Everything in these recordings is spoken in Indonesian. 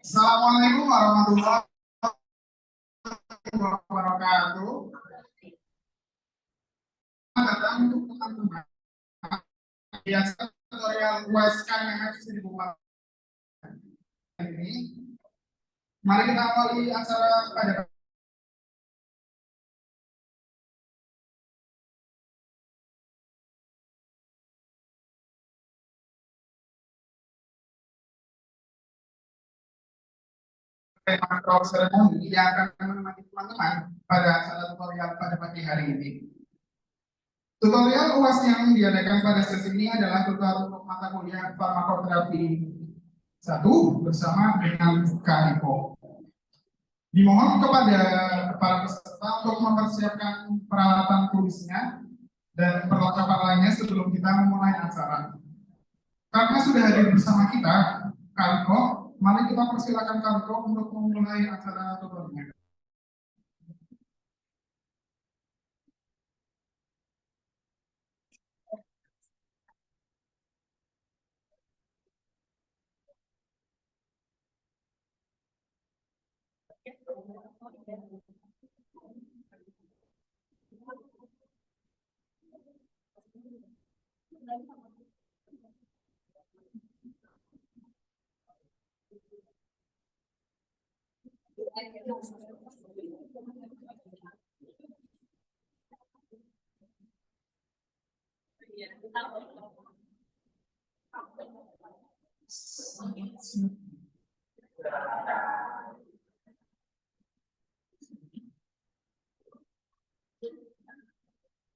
Assalamualaikum warahmatullahi wabarakatuh. Selamat datang untuk teman-teman yang tutorial USK MF 1004 ini. Mari kita awali acara pada seremoni yang akan menemani teman-teman pada acara tutorial pada pagi hari ini. Tutorial UAS yang diadakan pada sesi ini adalah tutorial untuk mata kuliah farmakoterapi 1 bersama dengan Kariko. Dimohon kepada para peserta untuk mempersiapkan peralatan tulisnya dan perlengkapan lainnya sebelum kita memulai acara. Karena sudah hadir bersama kita, Kariko, mari kita persilakan Kariko untuk memulai acara tutorialnya.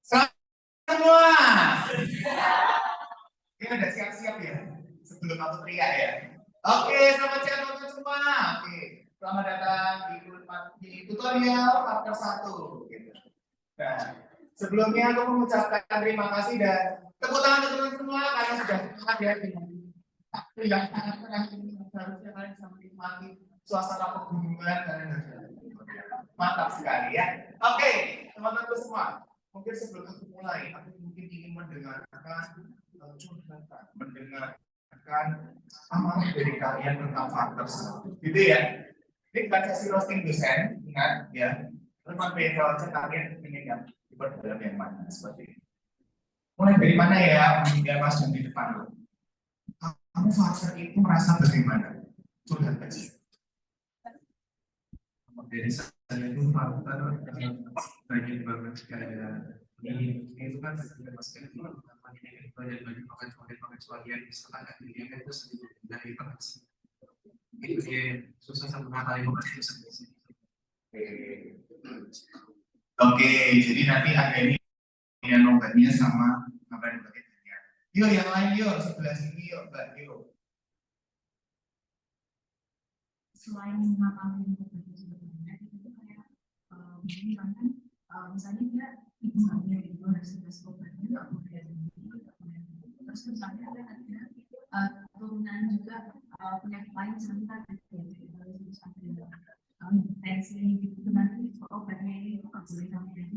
Semua ini udah siap-siap ya sebelum aku teriak ya. Oke, selamat siang teman-teman semua. Oke, selamat datang di tutorial chapter 1 gitu. Nah, sebelumnya aku mengucapkan terima kasih dan tepuk tangan teman-teman semua karena sudah hadir yang sangat tenang ini. Seharusnya kalian bisa menikmati suasana pegunungan dan mantap sekali ya. Oke, teman-teman semua, mungkin sebelum aku mulai, aku mungkin ingin mendengarkan amanah dari kalian tentang faktor gitu ya. Ini bukan sesi roasting dosen, ingat ya. Teman beda aja kalian ingin yang dalam yang mana seperti ini. Mulai dari mana ya? Hingga Mas yang di depan lo. Kamu faktor itu merasa bagaimana? Sudah kecil. Dari saya itu faktor banyak banget kayak ini itu kan masker itu banyak pengecualian yang misalkan dia itu sedikit dari penghasilan itu dia susah sama kata yang Oke, jadi nanti ada ini yang obatnya sama apa yang obatnya. Yuk yang lain yuk sebelah sini yuk Mbak yuk. Selain mengetahui sebetulnya itu kayak begini kan misalnya dia ibu hamil itu harus tes obatnya nggak boleh terus misalnya ada turunan juga penyakit lain sebentar tensi gitu nanti obatnya ini nggak boleh sampai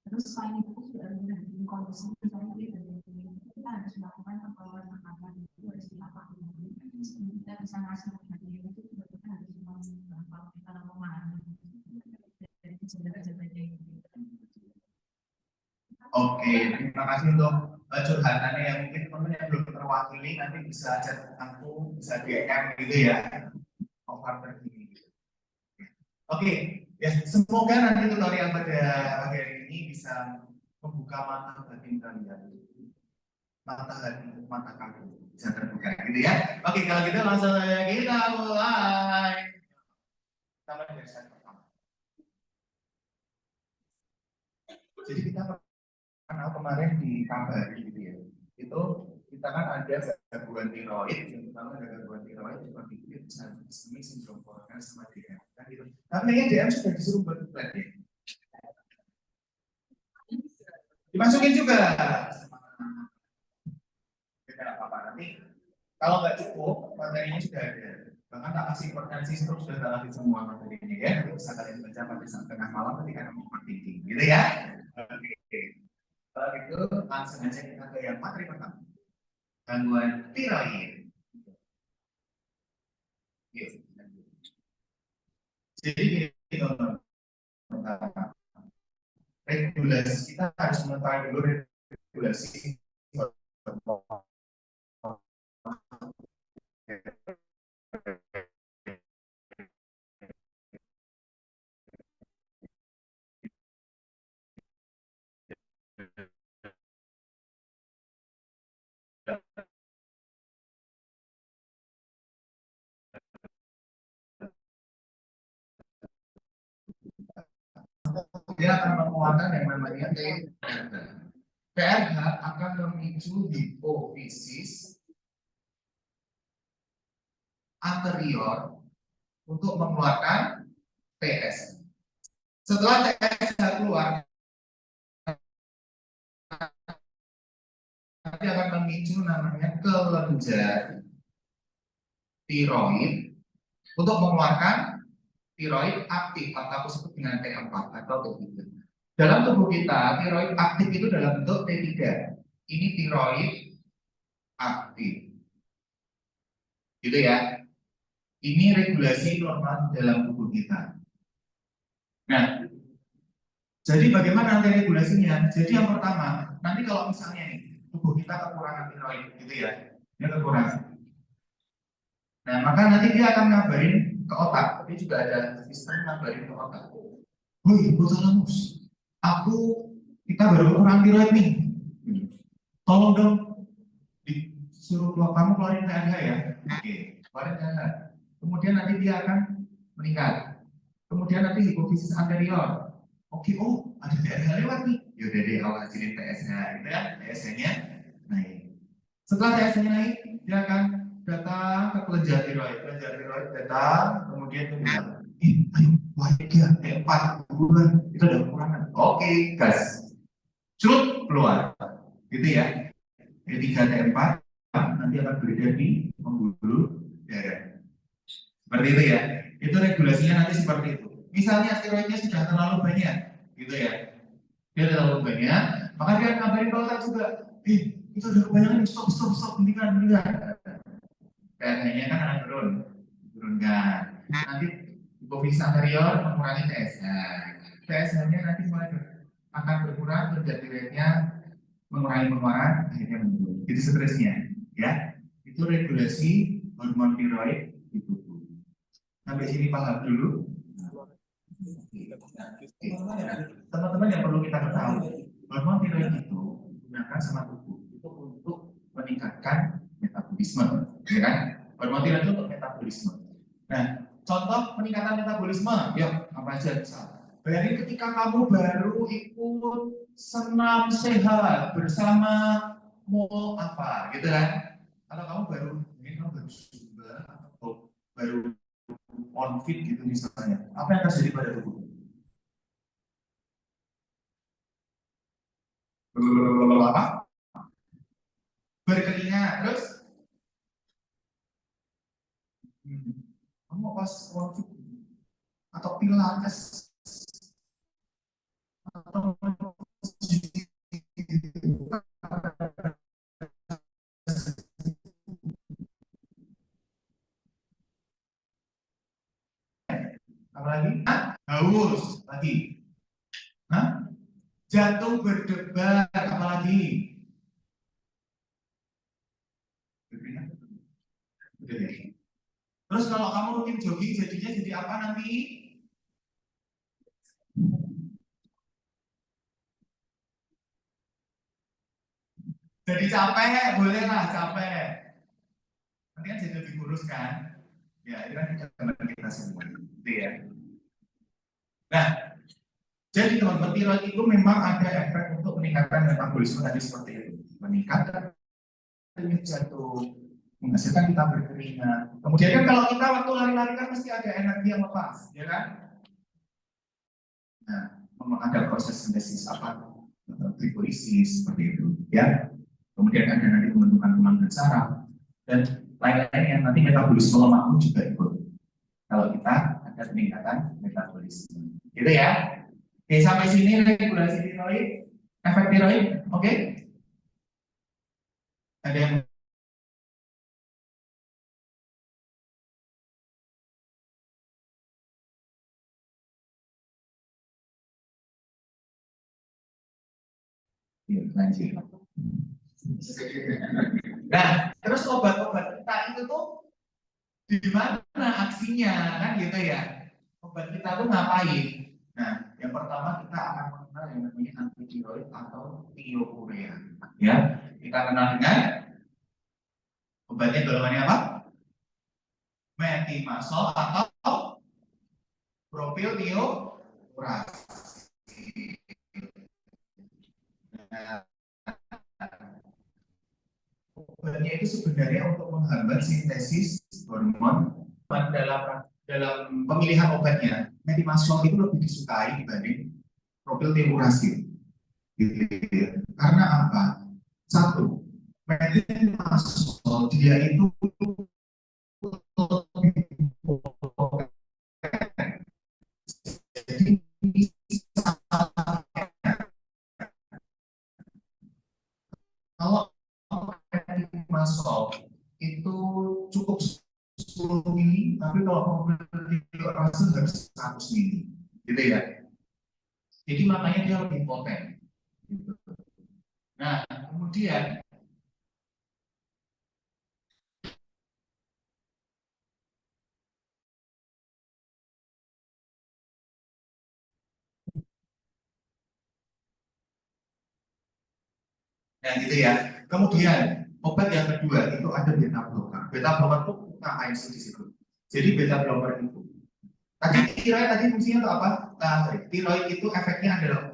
terus selain itu sudah ada kondisi misalnya kita harus melakukan pengelolaan makanan itu harus dilakukan kita bisa ngasih obatnya itu kita harus kalau kita memahami dari gejala-gejalanya itu. Oke, terima kasih untuk curhatannya yang mungkin teman-teman yang belum terwakili nanti bisa chat aku, bisa DM gitu ya. Over ini. Oke, ya semoga nanti tutorial pada pagi hari ini bisa membuka mata batin kalian, mata hati, mata kaki bisa terbuka gitu ya. Oke, kalau gitu langsung saja kita mulai. Sama dari saya pertama. Jadi kita kenal kemarin di kabar gitu ya. Itu kita kan ada gangguan tiroid, yang pertama ada gangguan tiroid seperti itu, disemi sindrom koroner sama DM kan gitu. Tapi yang DM sudah disuruh buat plan ya. Dimasukin juga. Tidak apa-apa nanti. Kalau nggak cukup, materinya sudah ada. Bahkan tak kasih potensi stroke sudah tak kasih semua materinya ya. Bisa kalian baca pada saat tengah malam ketika kamu overthinking, gitu ya. Oke. Kalau itu langsung aja kita ke yang materi pertama. Gangguan tiroid. Jadi regulasi kita harus mengetahui dulu regulasi dia akan mengeluarkan yang namanya TRH akan memicu hipofisis anterior untuk mengeluarkan TS. Setelah TS keluar, nanti akan memicu namanya kelenjar tiroid untuk mengeluarkan tiroid aktif atau aku sebut dengan T4 atau T3. Dalam tubuh kita, tiroid aktif itu dalam bentuk T3. Ini tiroid aktif. Gitu ya. Ini regulasi normal dalam tubuh kita. Nah, jadi bagaimana nanti regulasinya? Jadi yang pertama, nanti kalau misalnya nih, tubuh kita kekurangan tiroid, gitu ya. Dia kekurangan. Nah, maka nanti dia akan ngabarin ke otak. Dia juga ada sistem ngabarin ke otak. Woi, hipotalamus, kita baru kurang tiroid nih. Tolong dong disuruh kamu keluarin TRH ya. Oke, keluarin TRH. Kemudian nanti dia akan meningkat. Kemudian nanti hipofisis anterior. Oke, oh ada TRH lewat nih. Yaudah deh, awal hasilin TSH, gitu ya. TSH-nya naik. Setelah TSH-nya naik, dia akan datang ke kelenjar tiroid. Kelenjar tiroid datang, kemudian dia bilang, ayo, balik ya, T4 bulan, itu ada kekurangan. Oke, gas. Curut keluar, gitu ya. T3 T4 nanti akan beredar di pembuluh darah. Seperti itu ya. Itu regulasinya nanti seperti itu. Misalnya tiroidnya sudah terlalu banyak, gitu ya. Dia terlalu banyak, maka dia akan kabarin ke otak juga. Itu udah kebanyakan, stop, hentikan. TSH-nya kan akan turunkan. Nanti hipofisis anterior mengurangi TSH. TSH-nya nanti mulai akan berkurang, terjadi rate-nya mengurangi pengeluaran, akhirnya menurun. Itu seterusnya, ya. Itu regulasi hormon tiroid di tubuh. Sampai sini paham dulu. Teman-teman yang perlu kita ketahui, hormon tiroid itu digunakan sama tubuh itu untuk meningkatkan metabolisme, ya kan? Hormon tiroid itu untuk metabolisme. Nah, contoh peningkatan metabolisme, yuk apa aja bisa. Bayangin ketika kamu baru ikut senam sehat bersama mau apa, gitu kan? Atau kamu baru zumba atau baru on fit gitu misalnya, apa yang terjadi pada tubuh? Apa? Berkeringat, terus kamu pas on fit atau pilates atau apa lagi? Haus lagi. Hah? Jantung berdebar, apalagi? Terus kalau kamu rutin jogging, jadinya jadi apa nanti? Jadi capek, bolehlah capek. Nanti kan jadi lebih kurus kan? Ya, itu kan gambar kita semua. Gitu ya. Nah, jadi teman-teman tiroid itu memang ada efek untuk meningkatkan metabolisme tadi seperti itu. Meningkatkan denyut jantung, menghasilkan kita berkeringat. Kemudian kan kalau kita waktu lari-lari kan pasti ada energi yang lepas, ya kan? Nah, memang ada proses sintesis apa? Glipolisis seperti itu, ya. Kemudian ada nanti pembentukan tulang dan saraf dan lain-lainnya. Nanti metabolisme lemak pun juga ikut. Kalau kita ada peningkatan metabolisme, gitu ya. Oke, sampai sini regulasi tiroid, efek tiroid, oke? Ada yang Ya, lanjut. Nah, terus obat-obat kita itu tuh di mana aksinya kan gitu ya? Obat kita tuh ngapain? Nah, yang pertama kita akan mengenal yang namanya antitiroid atau thiopurea. Ya, kita kenal dengan obatnya golongannya apa? Metimazole atau propylthiouracil. Nah, obatnya itu sebenarnya untuk menghambat sintesis hormon dalam pemilihan obatnya. Metimazole itu lebih disukai dibanding propylthiouracil. Gitu ya. Karena apa? Satu, metimazole dia itu jadi kalau metimazole itu cukup 10 mili, tapi kalau mobil rasa harus 100 mili, gitu ya. Jadi makanya dia lebih poten. Nah, kemudian gitu ya. Kemudian obat yang kedua itu ada beta blocker. Beta blocker itu ngapain sih di situ? Jadi beta blocker itu tadi tiroid tadi fungsinya untuk apa? Tiroid itu efeknya adalah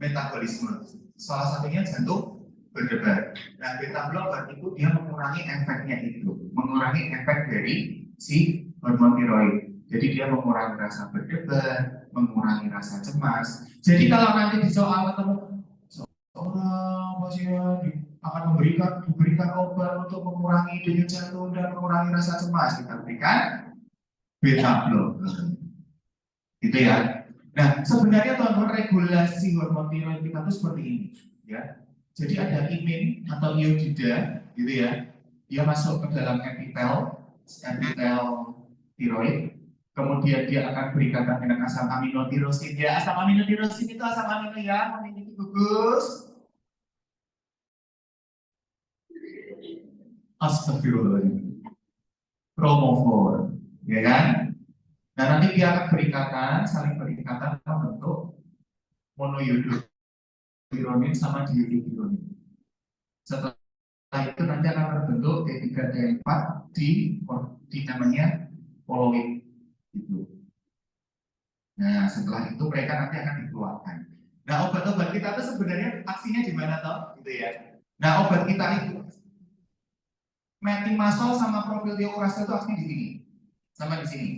metabolisme. Salah satunya jantung berdebar. Nah, beta blocker itu dia mengurangi efeknya itu, mengurangi efek dari si hormon tiroid. Jadi dia mengurangi rasa berdebar, mengurangi rasa cemas. Jadi kalau nanti di soal ketemu seorang pasien akan diberikan obat untuk mengurangi denyut jantung dan mengurangi rasa cemas, kita berikan beta blocker. Gitu ya. Nah, sebenarnya teman-teman regulasi hormon tiroid kita itu seperti ini, ya. Jadi ada imin atau iodida, gitu ya. Dia masuk ke dalam epitel tiroid. Kemudian dia akan berikatan dengan asam aminotirosin. Ya, asam aminotirosin itu asam amino yang memiliki gugus. Astagfirullahaladzim. Chromophore, ya kan? Nah, nanti dia akan berikatan, saling berikatan membentuk monoiodopyronin sama diiodopyronin. Setelah itu nanti akan terbentuk D3 D4 di namanya poloid gitu. Nah, setelah itu mereka nanti akan dikeluarkan. Nah, obat-obat kita itu sebenarnya aksinya di mana toh? Gitu ya. Nah, obat kita itu metimazole sama propylthiouracil itu aksinya di sini. Sama di sini.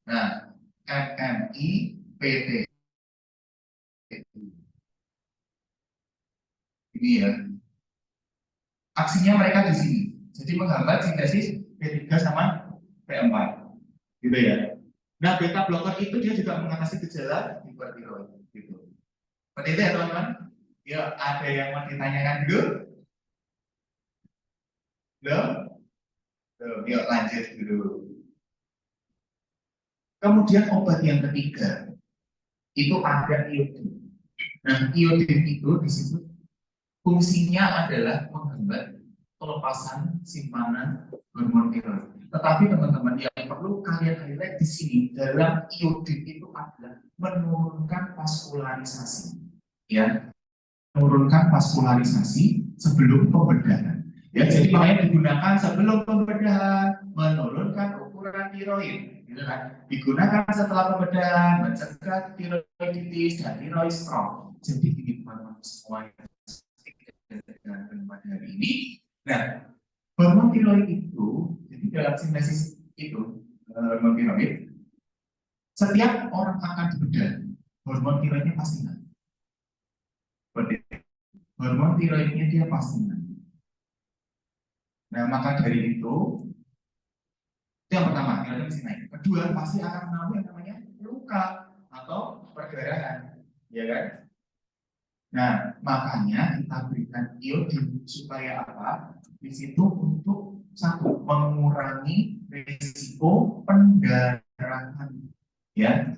Nah, MMIPT. Ini ya. Aksinya mereka di sini. Jadi menghambat sintesis B3 sama B4. Gitu ya. Nah, beta blocker itu dia juga mengatasi gejala hipertiroid gitu. Seperti itu ya, teman-teman. Ya, ada yang mau ditanyakan dulu? Belum? Belum. Yuk lanjut dulu. Kemudian obat yang ketiga itu ada iodin. Nah, iodin itu disebut fungsinya adalah menghambat pelepasan simpanan hormon tiroid. Tetapi teman-teman yang perlu kalian highlight di sini dalam iodin itu adalah menurunkan vaskularisasi, ya, menurunkan vaskularisasi sebelum pembedahan. Ya, jadi makanya digunakan sebelum pembedahan, menurunkan ukuran tiroid, gitu kan? Digunakan setelah pembedahan, mencegah tiroiditis dan tiroid stroke. Jadi ini teman-teman semuanya pada hari ini. Nah, hormon tiroid itu, jadi dalam sintesis itu, hormon tiroid, setiap orang akan dibedah, hormon tiroidnya pasti naik. Hormon tiroidnya dia pasti naik. Nah, maka dari itu yang pertama, tiroidnya pasti naik. Kedua, pasti akan mengalami yang namanya luka atau perdarahan, ya kan? Nah, makanya kita berikan iodin supaya apa? Di situ untuk satu mengurangi risiko pendarahan, ya,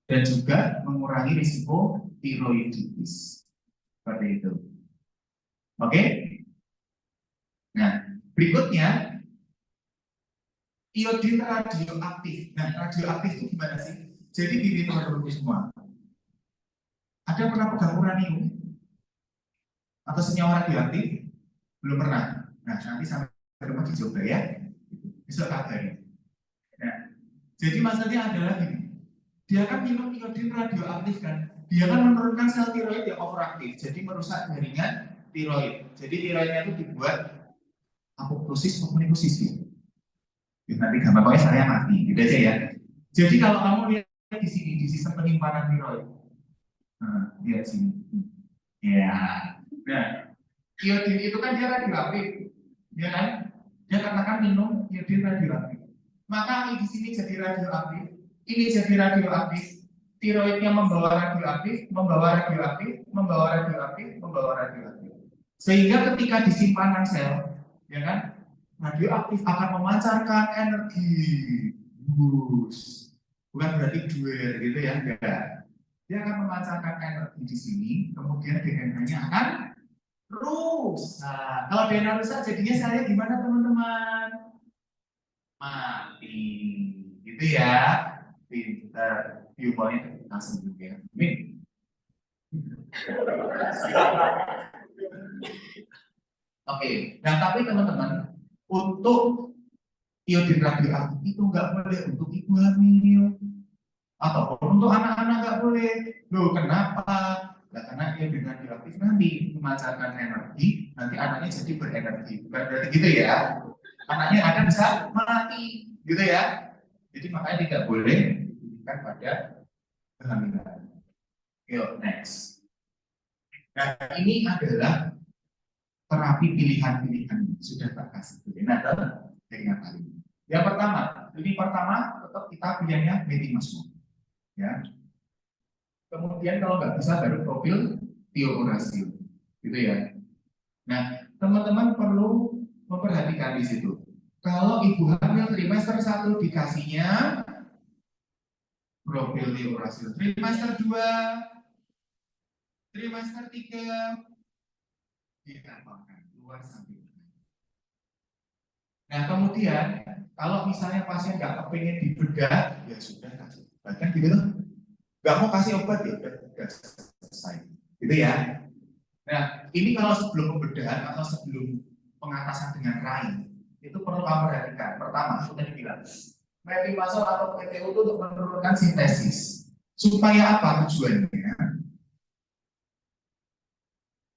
dan juga mengurangi risiko tiroiditis. Seperti itu. Oke? Nah, berikutnya iodin radioaktif. Nah, radioaktif itu gimana sih? Jadi gini teman-teman semua. Ada pernah pegang uranium atau senyawa radioaktif? Belum pernah. Nah, nanti sampai rumah dicoba ya. Besok kabari. Nah, jadi maksudnya adalah gini. Dia kan minum iodin radioaktif kan. Dia kan menurunkan sel tiroid yang overaktif. Jadi merusak jaringan tiroid. Jadi tiroidnya itu dibuat apoptosis maupun hipofisis. Nanti gampangnya saya mati, gitu aja ya. Jadi kalau kamu lihat di sini di sistem penyimpanan tiroid, nah, lihat sini, ya. Nah, iodin itu kan dia radioaktif, ya kan? Dia katakan minum iodin radioaktif. Maka di sini jadi radioaktif, ini jadi radioaktif. Tiroidnya membawa radioaktif, membawa radioaktif, membawa radioaktif, membawa radioaktif. Sehingga ketika di simpanan sel, ya kan? Radioaktif akan memancarkan energi. Bukan berarti duel gitu ya, enggak. Dia akan memancarkan energi di sini, kemudian DNA-nya akan rusak. Kalau DNA rusak, jadinya saya gimana teman-teman? Mati. Gitu ya. Pinter. Humornya langsung juga ya. Amin. Oke, nah tapi teman-teman, untuk iodin radioaktif itu nggak boleh untuk ibu hamil ataupun untuk anak-anak nggak boleh. Loh, kenapa? Nah, karena iodin radioaktif nanti memancarkan energi, nanti anaknya jadi berenergi. Bukan berarti gitu ya. Anaknya ada bisa mati, gitu ya. Jadi makanya tidak boleh diberikan pada kehamilan. Yuk, next. Nah, ini adalah terapi pilihan-pilihan sudah tak kasih. Nah, yang kali ini. Yang pertama, tetap kita pilihannya metimasmol. Ya. Kemudian kalau nggak bisa baru profil tiouracil, gitu ya. Nah, teman-teman perlu memperhatikan di situ. Kalau ibu hamil trimester 1 dikasihnya profil tiouracil, trimester 2, trimester 3 ditambahkan luar sampai. Nah, kemudian kalau misalnya pasien nggak kepingin dibedah, ya sudah kasih obat kan gitu loh. Nggak mau kasih obat ya udah selesai, gitu ya. Nah, ini kalau sebelum pembedahan atau sebelum pengatasan dengan lain, itu perlu kamu perhatikan. Pertama, sudah dibilang, metimasol atau PTU itu untuk menurunkan sintesis. Supaya apa tujuannya?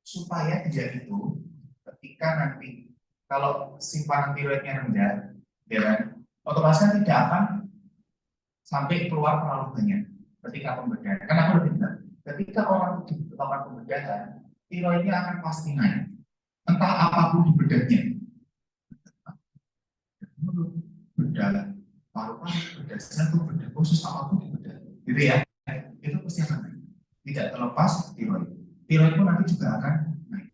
Supaya dia itu ketika nanti kalau simpanan tiroidnya rendah, ya kan, otomatis tidak akan sampai keluar terlalu banyak ketika pembedahan. Karena aku lebih bilang, ketika orang itu dilakukan pembedahan, tiroidnya akan pasti naik. Entah apapun di bedahnya. Bedah paru-paru, bedah jantung, bedah khusus apapun di bedah. Gitu ya. Itu pasti akan naik. Tidak terlepas tiroid. Tiroid pun nanti juga akan naik.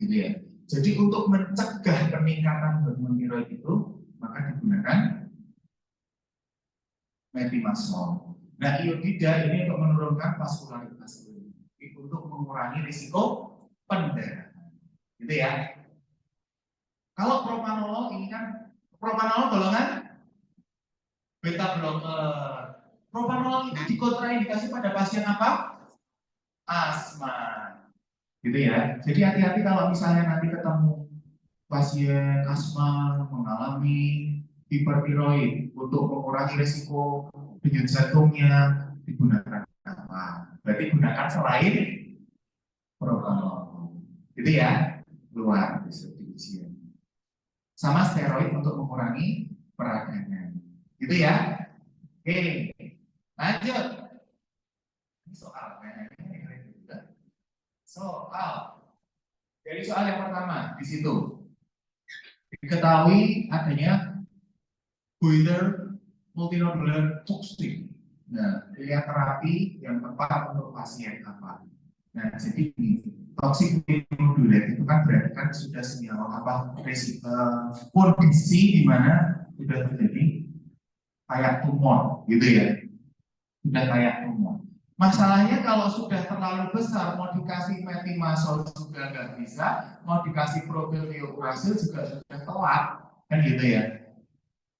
Gitu ya. Jadi untuk mencegah peningkatan hormon tiroid itu, maka digunakan metimasol. Nah, iodida ini untuk menurunkan vaskularisasi, untuk mengurangi risiko pendarahan. Gitu ya. Kalau propanolol ini kan propanolol golongan beta blocker. Propanolol itu dikontraindikasi pada pasien apa? Asma. Gitu ya. Jadi hati-hati kalau misalnya nanti ketemu pasien asma mengalami hipertiroid untuk mengurangi risiko denyut jantungnya digunakan apa? Berarti gunakan selain propanolol. Gitu ya. Luar distribusi. Sama steroid untuk mengurangi peradangan. Gitu ya. Oke, lanjut. Ini soal. Soal. Jadi soal yang pertama di situ diketahui adanya boiler multinodular toxin. Nah, pilihan terapi yang tepat untuk pasien apa? Nah, jadi toksik multinodular itu kan berarti kan sudah senyawa apa kondisi di mana sudah terjadi kayak tumor, gitu ya, sudah kayak tumor. Masalahnya kalau sudah terlalu besar, mau dikasih metimasol juga nggak bisa, mau dikasih propylthiouracil juga sudah telat, kan gitu ya.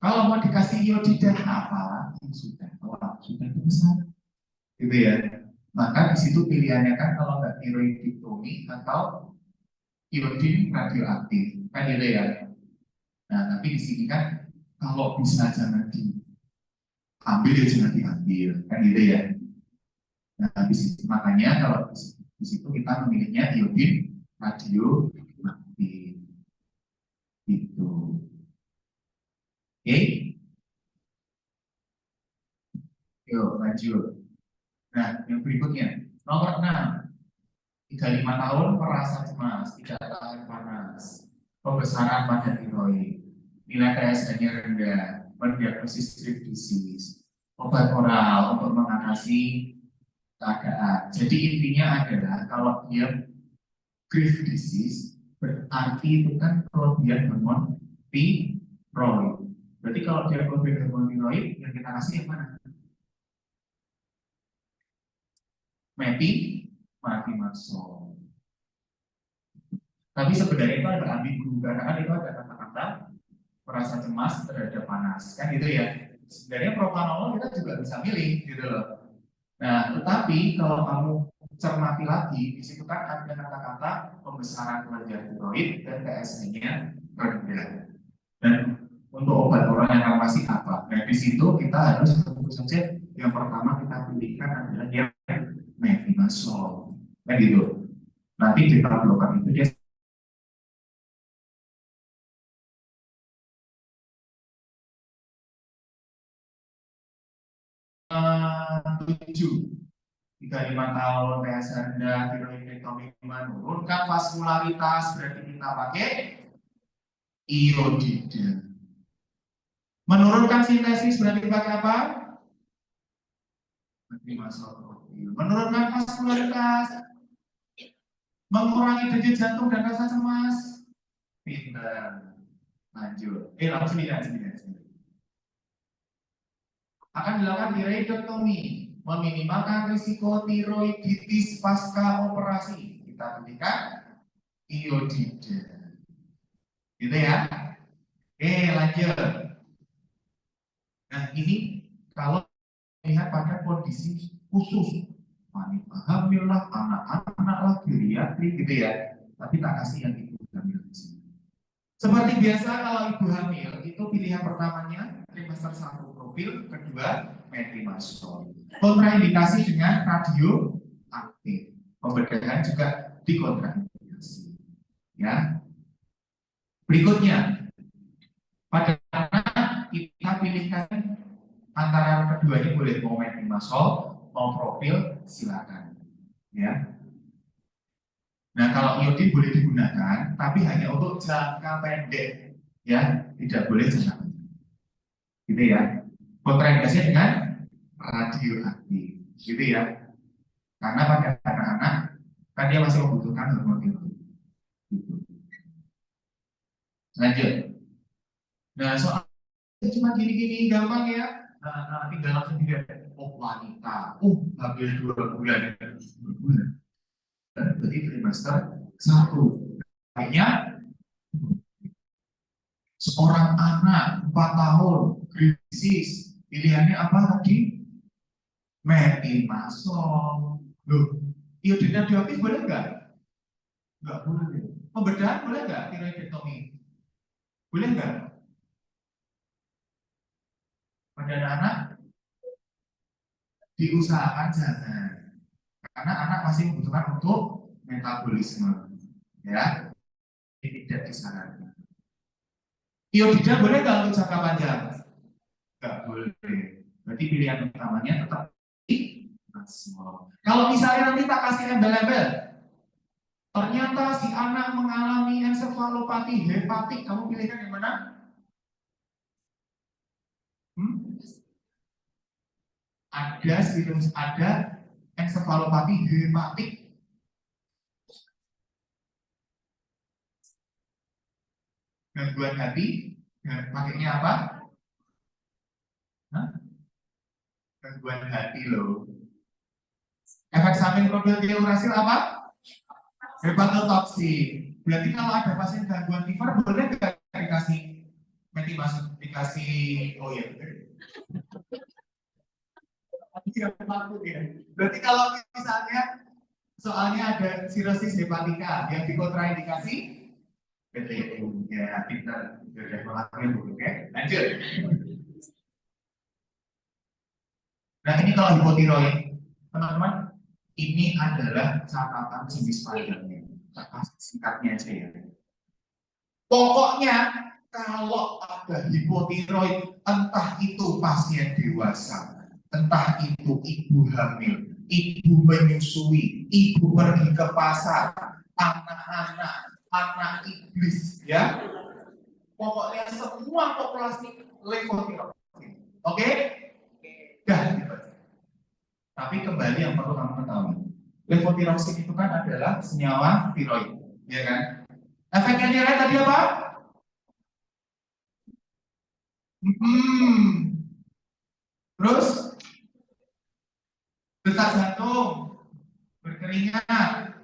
Kalau mau dikasih iodida apalagi sudah telat, sudah besar, gitu ya. Maka di situ pilihannya kan kalau nggak tiroidektomi atau iodin radioaktif, kan gitu ya. Nah, tapi di sini kan kalau bisa jangan diambil ya jangan diambil, kan gitu ya. Nah, makanya kalau di situ kita memilihnya iodin radioaktif itu. Oke, yuk lanjut. Nah, yang berikutnya nomor 6, 35 tahun merasa cemas, tidak tahan panas, pembesaran pada tiroid, nilai TSH-nya rendah, mendiagnosis Graves' disease, obat oral untuk mengatasi keadaan. Jadi intinya adalah kalau dia Graves' disease berarti itu kan kelebihan hormon tiroid. Berarti kalau dia kelebihan hormon tiroid yang kita kasih yang mana? Mati masuk. Tapi sebenarnya itu ada ambigu karena kan itu ada kata-kata merasa cemas terhadap panas kan gitu ya. Sebenarnya propanolol kita juga bisa milih gitu loh. Nah, tetapi kalau kamu cermati lagi, di situ kan ada kata-kata pembesaran kelenjar tiroid dan TSH-nya rendah. Dan untuk obat oral yang kamu kasih apa? Nah, di situ kita harus tentu saja yang pertama kita pilihkan adalah yang methimazole. Nah gitu. Nanti kita blokan itu dia 7 35 tahun TSH rendah, tiroidektomi menurunkan vaskularitas, berarti kita pakai iodida. Menurunkan sintesis berarti pakai apa? Menurunkan vaskularitas, mengurangi denyut jantung dan rasa cemas. Pintar. Lanjut. Langsung sini. Akan dilakukan tiroidektomi, meminimalkan risiko tiroiditis pasca operasi. Kita berikan iodida. Gitu ya. Lanjut. Nah, ini kalau lihat pada kondisi khusus, wanita hamil lah, anak-anak lah, geriatri gitu ya. Tapi tak kasih yang ibu hamil di sini. Seperti biasa kalau ibu hamil itu pilihan pertamanya trimester 1 profil, kedua methimazole. Kontraindikasi dengan radioaktif. Pembedahan juga dikontraindikasi. Ya. Berikutnya, pada anak kita pilihkan antara keduanya boleh mau methimazole, mau profil, silakan. Ya. Nah, kalau iodin boleh digunakan, tapi hanya untuk jangka pendek, ya, tidak boleh jangka pendek. Gitu ya. Kontraindikasinya dengan radioaktif, gitu ya. Karena pada anak-anak kan dia masih membutuhkan hormon tiroid. Gitu. Lanjut. Nah, soal cuma gini-gini gampang ya. Tinggal langsung dilihat. Oh, wanita. Hamil 2 bulan. Berarti trimester 1. Kayaknya seorang anak 4 tahun krisis pilihannya apa tadi? Methimazole. Loh, iodin radioaktif boleh nggak? Nggak boleh. Pembedahan boleh nggak tiroidektomi? Boleh nggak? Pada anak diusahakan jangan, karena anak masih membutuhkan untuk metabolisme, ya, tidak disarankan. Iodida boleh nggak untuk jangka panjang? Nggak boleh. Berarti pilihan utamanya tetap methimazole. Kalau misalnya nanti tak kasih embel-embel, ternyata si anak mengalami ensefalopati hepatik, kamu pilihkan yang mana? Ada ensefalopati hepatik. Gangguan hati, pakainya apa? Hah? Gangguan hati loh. Efek samping protein urasil apa? Hepatotoksin. Berarti kalau ada pasien gangguan liver boleh nggak dikasih metimazol, dikasih oh ya. Berarti kalau misalnya soalnya ada sirosis hepatika yang dikontraindikasi PTU ya kita sudah melakukan oke. Lanjut. Nah ini kalau hipotiroid teman-teman ini adalah catatan jenis panjangnya. Singkatnya aja ya. Pokoknya kalau ada hipotiroid, entah itu pasien dewasa, entah itu ibu hamil, ibu menyusui, ibu pergi ke pasar, anak-anak, anak iblis, ya. Pokoknya semua populasi levotiroxin. Oke? Dah gitu. Tapi kembali yang perlu kamu ketahui, levotiroxin itu kan adalah senyawa tiroid, ya kan? Efeknya dia tadi apa? Terus detak jantung, berkeringat.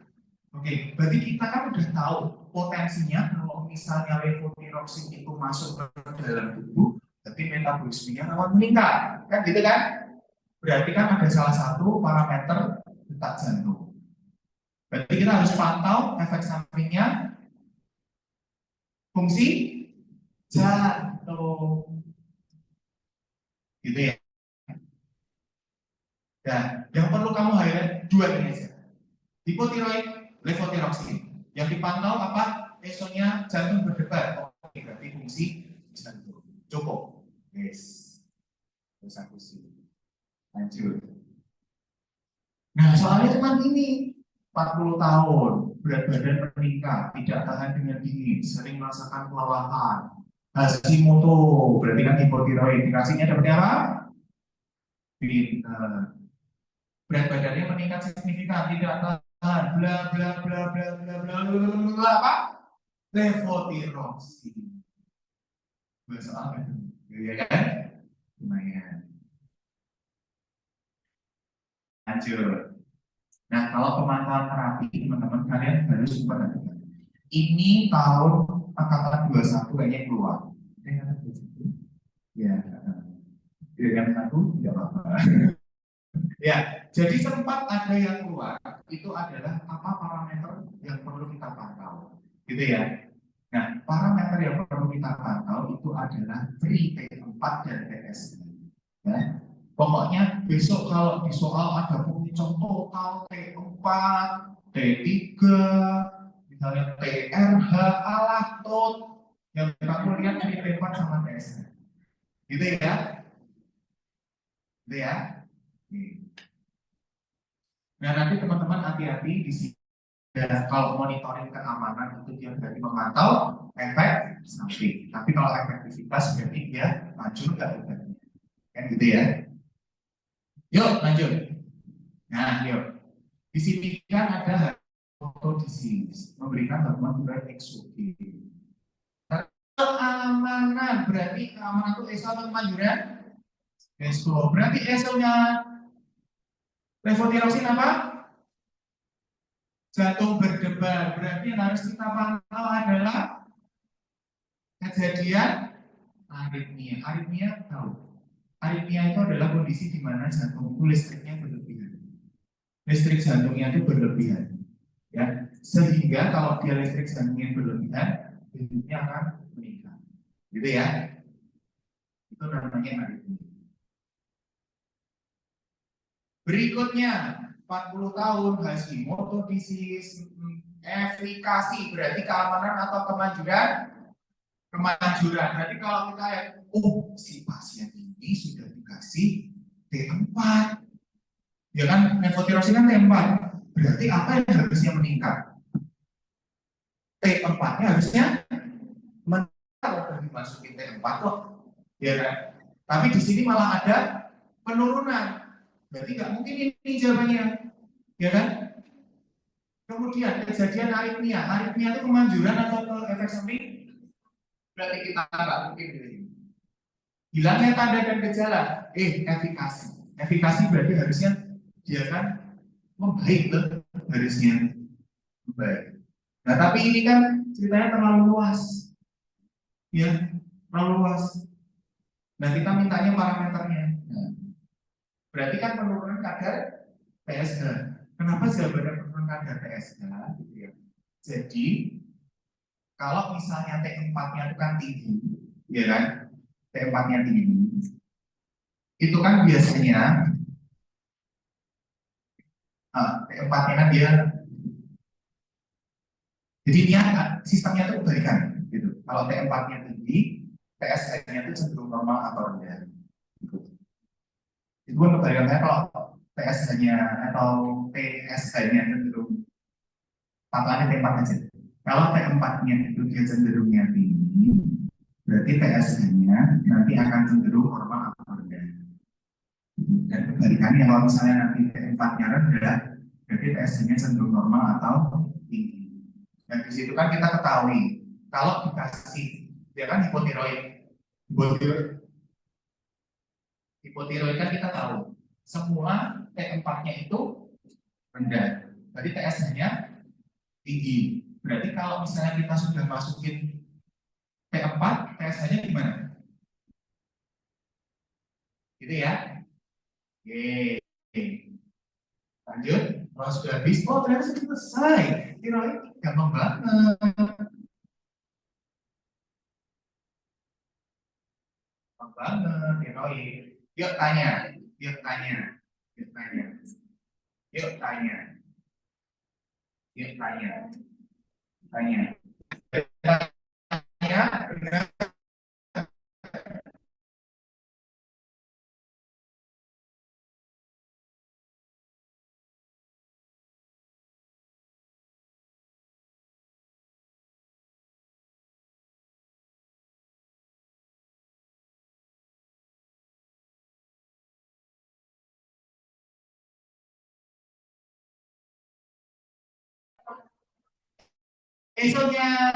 Oke, berarti kita kan udah tahu potensinya kalau misalnya levotiroxin itu masuk ke dalam tubuh, berarti metabolismenya rawan meningkat, kan gitu kan? Berarti kan ada salah satu parameter detak jantung. Berarti kita harus pantau efek sampingnya, fungsi jantung, gitu ya. Dan yang perlu kamu highlight dua ini aja. Hipotiroid, levotiroxin. Yang dipantau apa? ESO-nya jantung berdebar. Oke, berarti fungsi jantung. Cukup. Yes. Terus aku sih. Lanjut. Nah, soalnya cuma ini. 40 tahun, berat badan meningkat, tidak tahan dengan dingin, sering merasakan kelelahan. Hashimoto, berarti kan hipotiroid. Indikasinya seperti apa? Berat badannya meningkat signifikan, tidak tahan, bla bla bla bla bla bla bla apa? Levotiroxin. Bahasa apa itu? Ya kan? Lumayan. Lanjut. Nah, kalau pemantauan terapi, teman-teman kalian harus memperhatikan. Ini tahun angkatan 21 kayaknya keluar. Ya, yang satu tidak apa-apa. Ya, jadi sempat ada yang keluar, itu adalah apa parameter yang perlu kita pantau, gitu ya. Nah, parameter yang perlu kita pantau itu adalah free T4 dan TSH. Ya. Pokoknya besok kalau di soal ada muncul total T4, T3, misalnya TRH, alaktot, yang kamu lihat free T4 sama TSH. Gitu ya. Gitu ya. Nah, nanti teman-teman hati-hati di sini. Ya, kalau monitoring keamanan itu dia berarti memantau efek samping. Tapi kalau efektivitas berarti dia maju nggak efeknya. Kan gitu ya. Yuk lanjut. Nah, yuk. Di sini kan ada fotodisis, memberikan gangguan berat eksogen. Keamanan berarti keamanan itu ESO atau kemanjuran? ESO. Berarti ESO-nya levotiroxin apa? Jantung berdebar. Berarti yang harus kita pantau adalah kejadian aritmia. Aritmia tahu. Aritmia itu adalah kondisi di mana jantung itu listriknya berlebihan. Listrik jantungnya itu berlebihan. Ya, sehingga kalau dia listrik jantungnya berlebihan, hidupnya akan meningkat. Gitu ya. Itu namanya aritmia. Berikutnya 40 tahun Hashimoto disease, efikasi berarti keamanan atau kemajuran. Kemanjuran. Berarti kalau kita lihat, si pasien ini sudah dikasih T4, ya kan levotiroxin kan T4. Berarti apa yang harusnya meningkat? T4-nya harusnya meningkat kalau dimasukin T4 kok, ya kan? Tapi di sini malah ada penurunan. Berarti nggak mungkin ini jawabannya, ya kan? Kemudian kejadian aritmia. Aritmia itu kemanjuran atau efek samping? Berarti kita nggak mungkin ini. Hilangnya tanda dan gejala, efikasi. Efikasi berarti harusnya dia kan membaik loh, harusnya baik. Nah, tapi ini kan ceritanya terlalu luas, ya, terlalu luas. Nah, kita mintanya parameternya. Nah, berarti kan penurunan kadar pSH. Kenapa jawabannya penurunan kadar pSH? Gitu ya. Jadi, kalau misalnya T4-nya itu kan tinggi, ya kan? T4-nya tinggi, itu kan biasanya T4-nya kan dia, jadi dia sistemnya itu kebalikan, gitu. Kalau T4-nya tinggi, PSH-nya itu cenderung normal atau rendah. Gitu. Itu kan kebalikannya kalau PSH-nya atau PSH-nya cenderung patokannya T4 aja. Kalau T4-nya itu dia cenderungnya tinggi, berarti PSH-nya nanti akan cenderung normal atau rendah. Dan kebalikannya kalau misalnya nanti T4-nya rendah, berarti PSH-nya cenderung normal atau tinggi. Dan di situ kan kita ketahui kalau dikasih dia kan hipotiroid, hipotiroid kan kita tahu semua T4-nya itu rendah, berarti TSH-nya tinggi. Berarti kalau misalnya kita sudah masukin T4, TSH-nya gimana? Gitu ya. Oke. Lanjut. Kalau sudah habis, oh ternyata sudah selesai. Tiroid gampang banget. Gampang banget, tiroid. Yuk tanya. Yuk tanya. Yuk tanya. Yuk tanya. Yuk tanya. Tanya. Tanya. Esoknya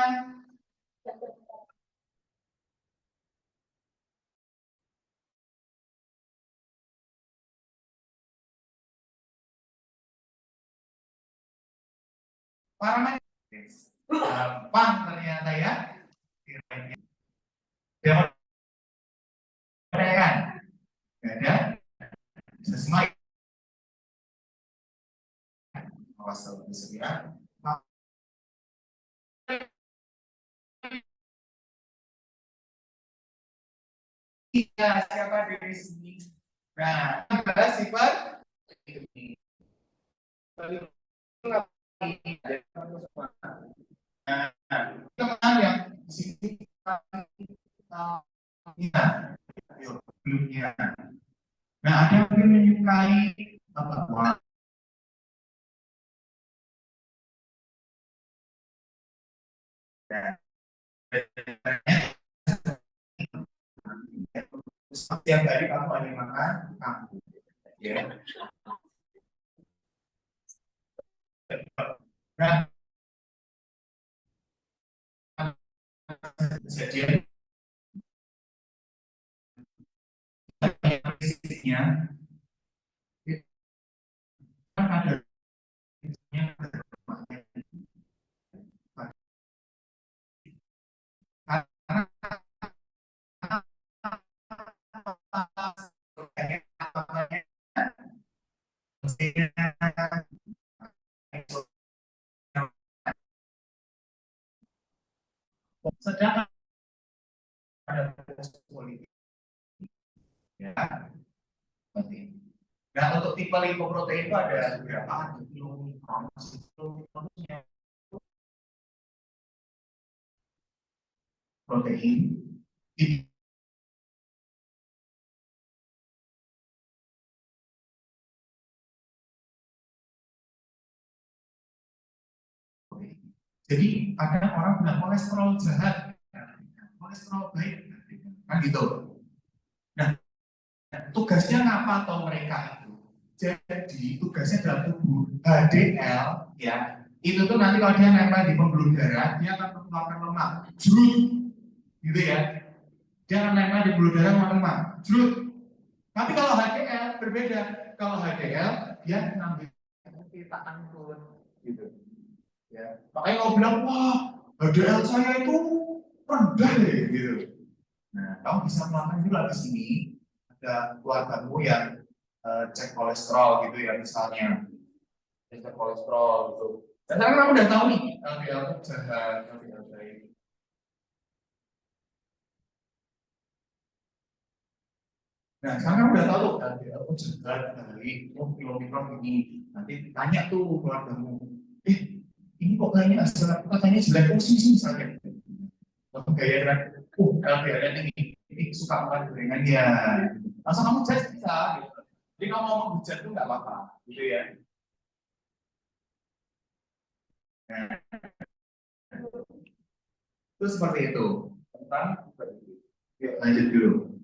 parameter gampang ternyata ya. Dia kan? Gak ada. Sesuai. Awas terus ya. Iya, siapa dari sini? Nah, adalah sifat ini. Nah, teman yang di sini belumnya. Nah, ada yang menyukai apa? Setiap hari kamu ada makan kamu, ya. Nah, kejadian fisiknya kan ada sedangkan ada politik, ya. Nah, untuk tipe lipoprotein itu ada beberapa, protein. Jadi ada orang bilang kolesterol jahat, kolesterol baik, kan gitu. Nah, tugasnya ngapa atau mereka itu? Jadi tugasnya dalam tubuh HDL, ya, itu tuh nanti kalau dia nempel di pembuluh darah, dia akan mengeluarkan lemak, jrut, gitu ya. Dia akan nempel di pembuluh darah mengeluarkan lemak, jrut. Tapi kalau HDL berbeda, kalau HDL dia ngambil kita angkut, gitu. Ya, makanya kalau bilang wah HDL saya itu rendah deh, gitu. Nah, kamu bisa melakukan juga di sini. Ada keluargamu yang cek kolesterol gitu ya misalnya, cek kolesterol gitu. Dan sekarang kamu udah tahu nih LDL itu jahat, LDL baik. Nah, sekarang kamu udah tahu LDL itu jahat, baik, mikron ini. Nanti tanya tuh keluargamu, ini kok kayaknya hasil katanya jelek, sih misalnya. Atau kayak LDL ini suka makan gorengan ya. Langsung kamu cek bisa, gitu. Jadi kalau mau menghujat itu nggak apa-apa, gitu ya. Nah, itu seperti itu. Tentang lanjut dulu.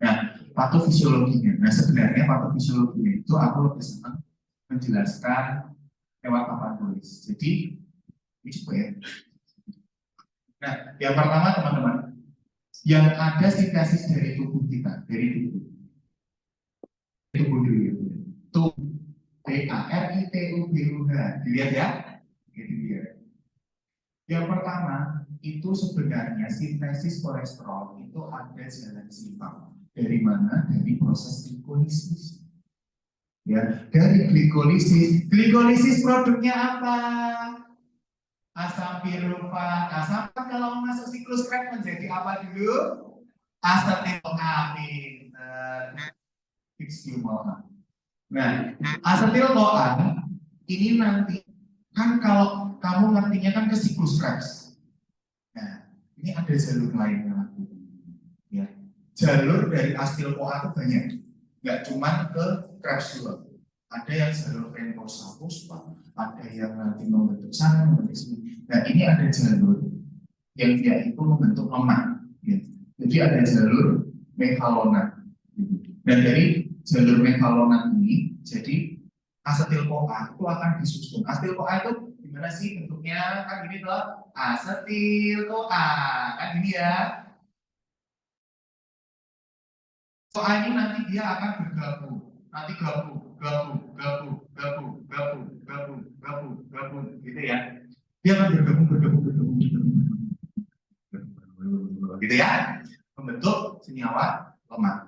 Nah, patofisiologinya. Nah, sebenarnya patofisiologinya itu aku lebih senang menjelaskan lewat papan tulis. Jadi, ini coba ya. Nah, yang pertama teman-teman, yang ada sintesis dari tubuh kita, dari tubuh dulu ya. Tubuh TARITUBUH, dilihat ya. Itu dia. Yang pertama, itu sebenarnya sintesis kolesterol itu ada jalan simpang. Dari mana? Dari proses glikolisis. Ya, dari glikolisis. Glikolisis produknya apa? Asam pirufat. Asam kalau masuk siklus Krebs menjadi apa dulu? Asetil-amin. Nah, asetil-CoA ini nanti kan kalau kamu ngertinya kan ke siklus Krebs. Nah, ini ada jalur lain lagi. Ya. Jalur dari asetil-CoA itu banyak. Nggak cuma ke Krebs doang. Ada yang jalur pentosakus, ada yang nanti membentuk sana, membentuk sini. Nah, ini ada jalur yang dia itu membentuk lemak. Ya. Jadi ada jalur mevalonat. Dan dari jalur mevalonat ini, jadi asetil-CoA itu akan disusun. Asetil-CoA itu gimana sih bentuknya? Kan gini tuh, asetil-CoA, kan gini ya. CoA ini nanti dia akan bergabung. Nanti gabung, gitu ya. Dia akan bergabung, gitu ya, membentuk senyawa lemak,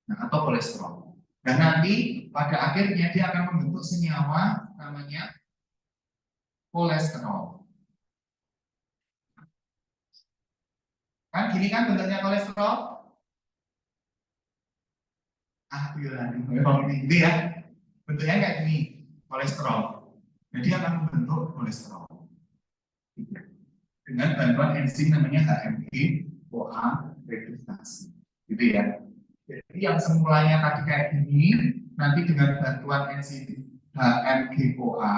nah, atau kolesterol. Dan nanti pada akhirnya dia akan membentuk senyawa namanya kolesterol. Kan gini kan bentuknya kolesterol? Memang ini ya. Bentuknya kayak gini, kolesterol. Jadi akan membentuk kolesterol dengan bantuan enzim namanya HMG-CoA reduktase, gitu ya. Jadi yang semulanya tadi kayak gini, nanti dengan bantuan enzim HMG-CoA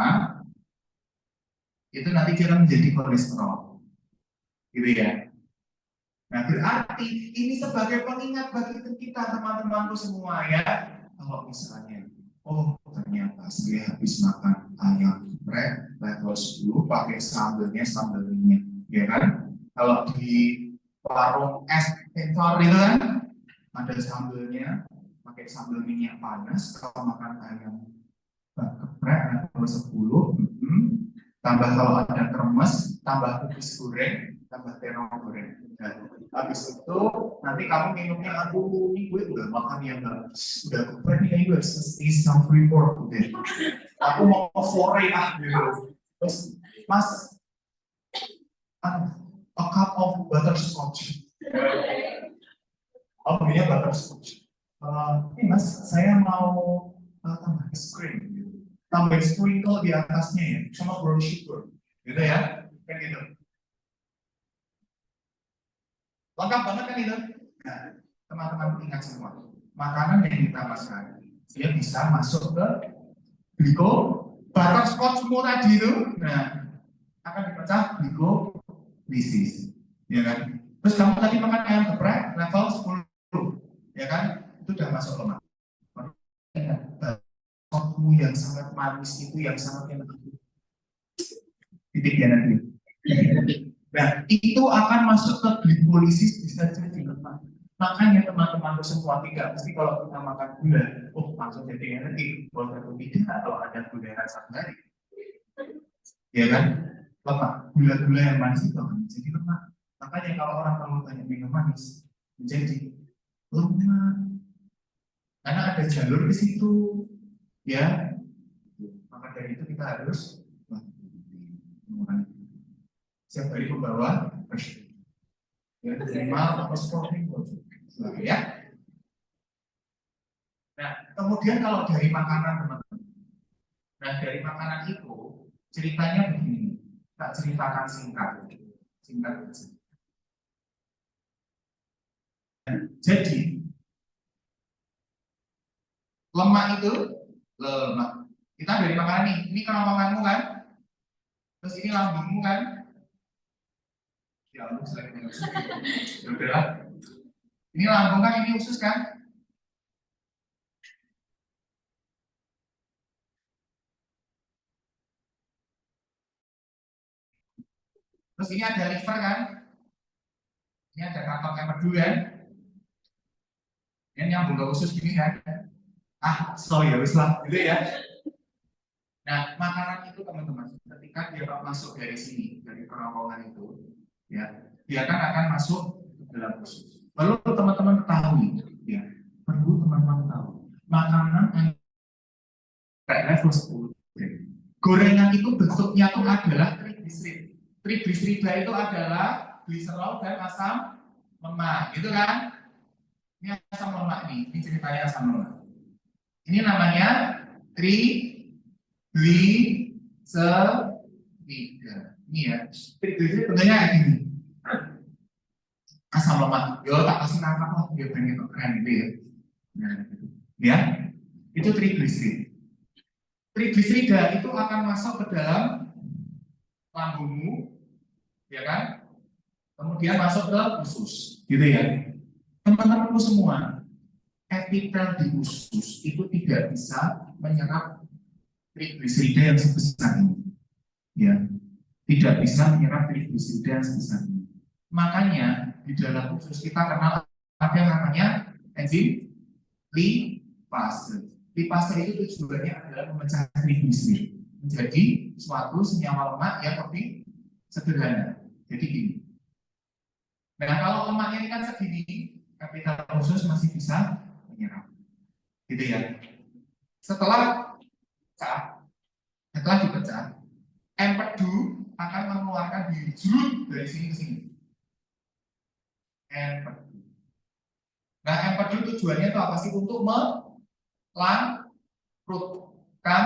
itu nanti dia akan menjadi kolesterol, gitu ya. Nah, berarti ini sebagai pengingat bagi kita teman-temanku semua ya. Kalau misalnya, oh ternyata saya habis makan ayam geprek level 10 pakai sambelnya sambal minyak, ya kan? Kalau di warung es Victor itu kan ada sambelnya, pakai sambal minyak panas. Kalau makan ayam geprek level 10, tambah kalau ada kremes, tambah kubis goreng, tambah terong goreng. Nah, habis itu nanti kamu minumnya, aduh ini gue udah makan yang udah geprek nih, gue self report deh. Aku mau sore gitu. Terus mas, a cup of butterscotch. Oh punya butterscotch. Ini mas, saya mau tambah es krim. Gitu. Tambah sprinkle di atasnya ya, sama brown sugar, gitu ya, kan gitu. Lengkap banget kan itu. Nah, teman-teman ingat semua, makanan yang kita makan, dia bisa masuk ke butterscotch semua tadi itu, nah akan dipecah glikolisis, ya kan. Terus kamu tadi makan ayam geprek level 10, ya kan, itu udah masuk lemak. Yang sangat manis itu yang sangat enak. Titiknya nanti. Nah, itu akan masuk ke glikolisis bisa jadi lemak. Makanya teman-teman semua tidak mesti kalau kita makan gula, oh langsung jadi energi. Buat aku tidak kalau ada gula rasa sehari, ya kan? Lemak, gula-gula yang manis itu akan menjadi lemak. Makanya kalau orang terlalu banyak minum manis, menjadi lemak. Karena ada jalur ke situ, ya. Maka dari itu kita harus mengurangi. Setiap hari membawa ya, minimal atau sporting ya. Nah, kemudian kalau dari makanan teman-teman, nah dari makanan itu ceritanya begini, tak ceritakan singkat aja. Jadi lemak itu lemak kita dari makanan nih, ini kerongkonganmu kan, terus ini lambungmu kan, ya lambung selain udah, ini lambung kan, ini usus kan. Terus ini ada liver kan, ini ada kantong empedu kan, ini nyambung ke usus gini kan. So ya wis lah, gitu ya. Nah, makanan itu teman-teman, ketika dia masuk dari sini, dari kerongkongan itu, ya, dia akan masuk ke dalam usus. Lalu teman-teman ketahui, ya, perlu teman-teman tahu, makanan kayak level 10. Gorengan itu bentuknya itu adalah triglycerida. Triglycerida itu adalah gliserol dan asam lemak, gitu kan? Ini asam lemak nih, ini ceritanya asam lemak. Ini namanya triglycerida. Ini ya, triglycerida bentuknya kayak gini. Asam lemak. Yo tak kasih nama kok, dia pengen keren gitu ya. Nah, gitu. Ya, itu triglycerida. Triglycerida itu akan masuk ke dalam lambungmu, ya kan? Kemudian masuk ke usus, gitu ya. Teman-temanku semua, epitel di usus itu tidak bisa menyerap triglycerida yang sebesar ini, ya. Tidak bisa menyerap triglycerida yang sebesar ini. Makanya di dalam usus kita kenal ada yang namanya enzim lipase. Lipase itu tujuannya adalah memecah triglycerida menjadi suatu senyawa lemak yang lebih sederhana. Jadi gini. Nah, kalau lemaknya ini kan segini, kapital usus masih bisa menyerap. Gitu ya. Setelah dipecah, empedu akan mengeluarkan diri dari sini ke sini. Empedu. Nah, empedu tujuannya itu apa sih? Untuk melarutkan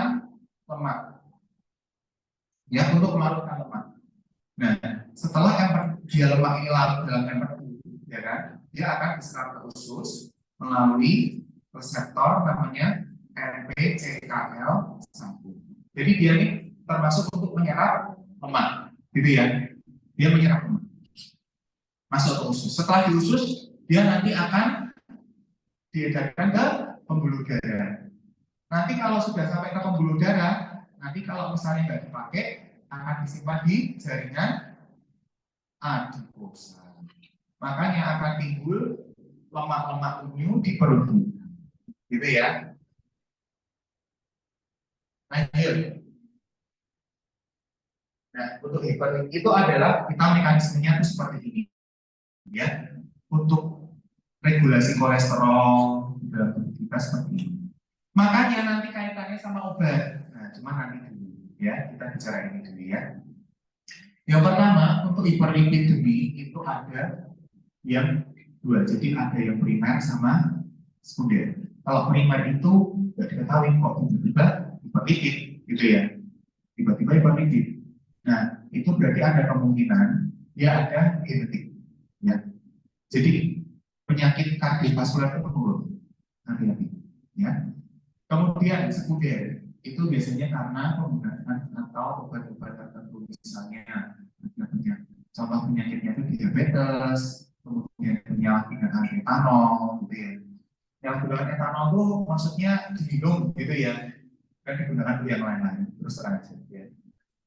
lemak. Ya, untuk melarutkan lemak. Nah, setelah dia lemak ini larut dalam empedu, ya kan? Dia akan diserap ke usus melalui reseptor namanya MPCKL1. Jadi dia ini termasuk untuk menyerap lemak, gitu ya. Dia menyerap lemak, masuk ke usus. Setelah di usus, dia nanti akan diedarkan ke pembuluh darah. Nanti kalau sudah sampai ke pembuluh darah, nanti kalau misalnya nggak dipakai, akan disimpan di jaringan adipose. Makanya akan timbul lemak-lemak unyu di perut, gitu ya. Lanjut. Nah, untuk hiperlipid itu adalah kita mekanismenya itu seperti ini, ya. Untuk regulasi kolesterol dalam tubuh kita seperti ini. Makanya nanti kaitannya sama obat. Nah, cuma nanti dulu, ya. Kita bicara ini dulu ya. Yang pertama, untuk hiperlipidemi itu ada yang dua. Jadi ada yang primer sama sekunder. Kalau primer itu nggak diketahui kok tiba-tiba hiperlipid, gitu ya. Tiba-tiba hiperlipid. Nah, itu berarti ada kemungkinan dia ada genetik, ya. Jadi penyakit kardiovaskular itu menurun, hati-hati, ya. Kemudian sekunder itu biasanya karena penggunaan atau obat-obat tertentu, misalnya contoh penyakitnya itu diabetes, kemudian penyalahgunaan etanol, gitu ya. Yang gunakan etanol itu maksudnya diminum, gitu ya, kan digunakan untuk yang lain-lain, terus terang aja, ya.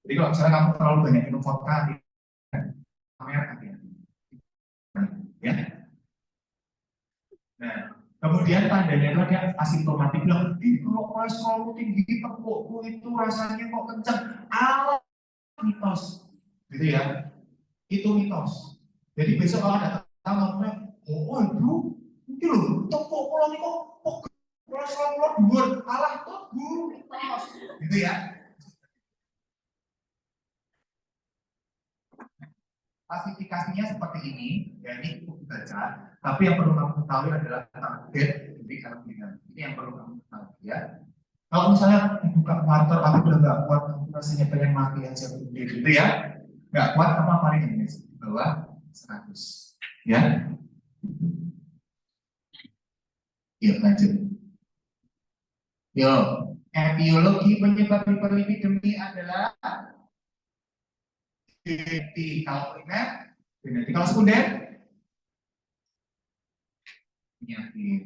Jadi kalau misalnya kamu terlalu banyak minum vodka, kamera hati-hati, ya. Nah, kemudian tandanya itu ada asimptomatik bilang, kalau kolesterol tinggi, tepukku itu rasanya kok kencang. Alat mitos, gitu ya. Itu mitos. Jadi besok kalau ada tamu, oh ibu, ini loh, tepuk kalau ini kok kolesterol lo dhuwur, alah tuh bu, mitos, gitu ya. Klasifikasinya seperti ini, ya ini cukup dibaca. Tapi yang perlu kamu ketahui adalah target dari kandungan. Ini yang perlu kamu ketahui ya. Kalau misalnya buka motor, aku udah nggak kuat, aku rasanya pengen mati aja gitu ya. Nggak kuat, apa paling ini di bawah 100. Ya, yuk lanjut. Yuk, etiologi penyebab hiperlipidemi adalah genetik. Kalau primer, genetik. Kalau sekunder, penyakit.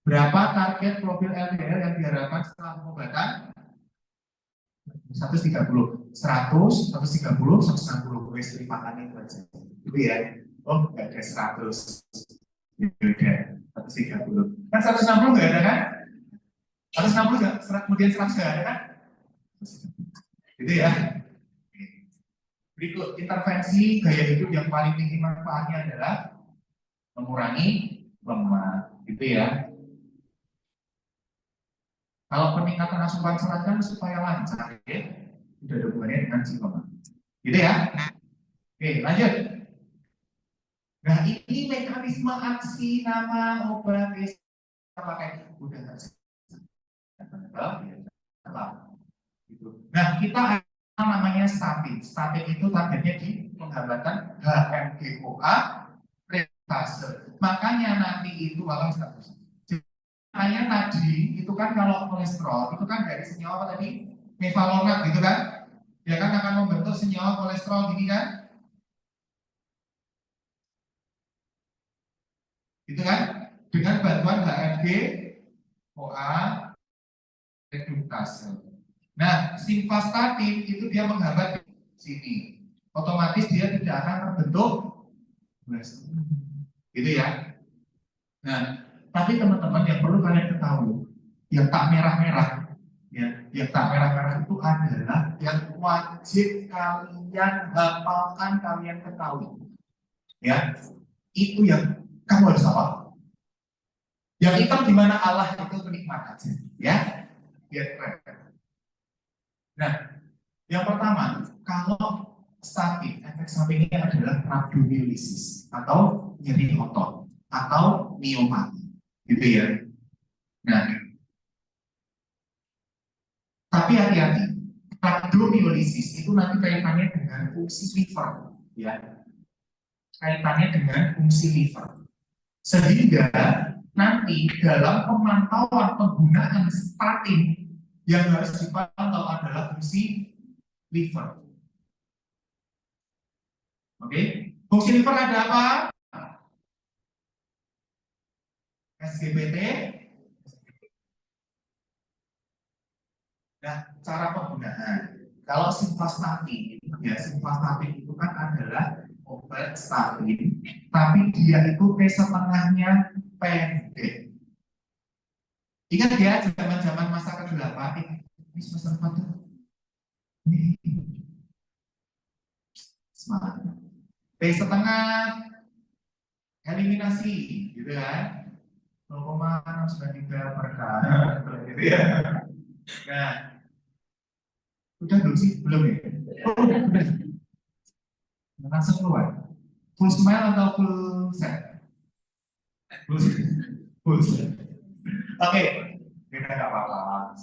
Berapa target profil LDL yang diharapkan setelah pengobatan? 130, 100, 130, 160. Wes lipatannya itu aja. Itu ya. Oh, nggak ada 100. Udah, 130. Kan 160 nggak ada kan? 160 nggak? Kemudian 100 nggak ada kan? Gitu ya. Berikut intervensi gaya hidup yang paling tinggi manfaatnya adalah mengurangi lemak, gitu ya. Kalau peningkatan asupan serat kan supaya lancar, ya, tidak ada hubungannya dengan si lemak, gitu ya. Oke, lanjut. Nah, ini mekanisme aksi nama obat pakai udah gitu. Nah, kita namanya statin. Statin itu targetnya di penghambatan HMGOA reduktase. Makanya nanti itu kalau status. Makanya tadi itu kan kalau kolesterol itu kan dari senyawa apa tadi? Mevalonat gitu kan? Ya kan akan membentuk senyawa kolesterol gini kan? Gitu kan? Dengan bantuan HMG OA reduktase. Nah, simvastatin itu dia menghambat sini. Otomatis dia tidak akan terbentuk gitu ya. Nah, tapi teman-teman yang perlu kalian ketahui, yang tak merah-merah, ya, yang tak merah-merah itu adalah yang wajib kalian hafalkan, kalian ketahui, ya, itu yang kamu harus hafal. Yang hitam di mana Allah itu penikmat aja, ya, biar keren. Nah, yang pertama, kalau statin, efek sampingnya adalah rhabdomyolysis atau nyeri otot atau miopati, gitu ya. Nah, tapi hati-hati, rhabdomyolysis itu nanti kaitannya dengan fungsi liver, ya, kaitannya dengan fungsi liver. Sehingga nanti dalam pemantauan penggunaan statin yang harus dipantau adalah fungsi liver. Oke, fungsi liver ada apa? SGBT. Nah, cara penggunaan. Kalau simvastatin, ya simvastatin itu kan adalah obat statin, tapi dia itu T setengahnya pendek. Ingat ya, zaman-zaman masa ke-8, ini semester 4 tuh. Ini semangat. T setengah eliminasi, gitu kan? 0,93 per kali, gitu ya. Nah, udah belum sih? Belum ya? Oh, udah. Langsung keluar. Full smile atau full set? Full set. Oke, kita nggak apa-apa.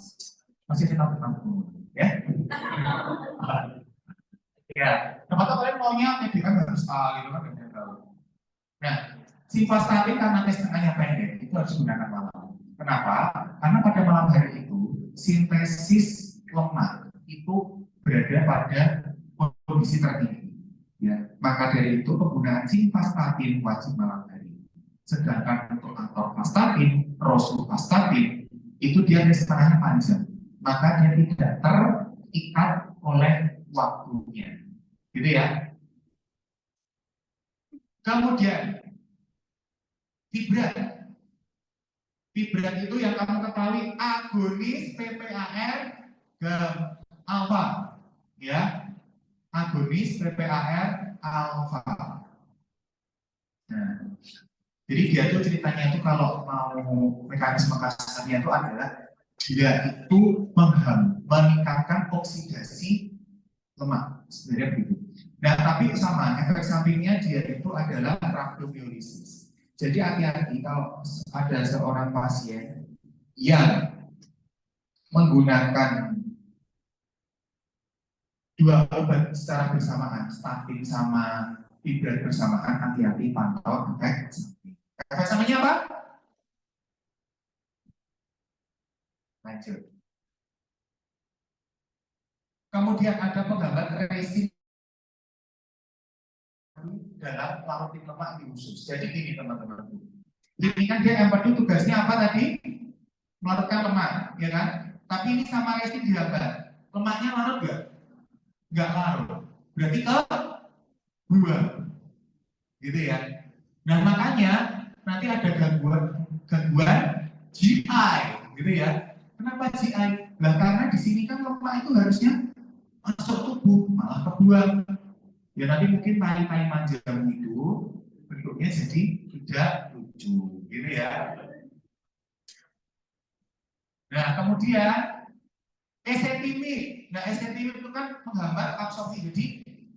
Masih kita bertemu, ya. Ya, tempat kalian maunya kan harus A gitu kan, nggak tahu. Nah, simvastatin karena tes tengahnya pendek itu harus gunakan malam. Kenapa? Karena pada malam hari itu sintesis lemak itu berada pada kondisi tertinggi. Ya, maka dari itu penggunaan simvastatin wajib malam hari. Sedangkan untuk atorvastatin, rosuvastatin itu dia setengahnya panjang, maka dia tidak terikat oleh waktunya, gitu ya. Kemudian fibra, Fibrat itu yang kamu ketahui agonis PPAR alfa, ya, agonis PPAR alfa. Nah, jadi dia tuh ceritanya tuh kalau mau mekanisme kasarnya itu adalah dia itu meningkatkan oksidasi lemak, sebenarnya begitu. Nah, tapi sama efek sampingnya dia itu adalah rhabdomyolysis. Jadi hati-hati kalau ada seorang pasien yang menggunakan dua obat secara bersamaan, statin sama fibrat bersamaan, hati-hati pantau efek samping. Efek sampingnya apa? Lanjut. Kemudian ada penggambar resin dalam larutin lemak di usus. Jadi gini teman-teman. Ini kan dia M4 tugasnya apa tadi? Melarutkan lemak, ya kan? Tapi ini sama resin dihambat. Lemaknya larut nggak? Nggak larut. Berarti ke buah, gitu ya. Nah makanya nanti ada gangguan GI, gitu ya. Kenapa GI? Nah karena di sini kan lemak itu harusnya masuk tubuh, malah kebuang. Ya nanti mungkin tai-tai manjang itu bentuknya jadi tidak lucu, gitu ya. Nah kemudian esetimid. Nah esetimid itu kan menghambat absorpsi. Jadi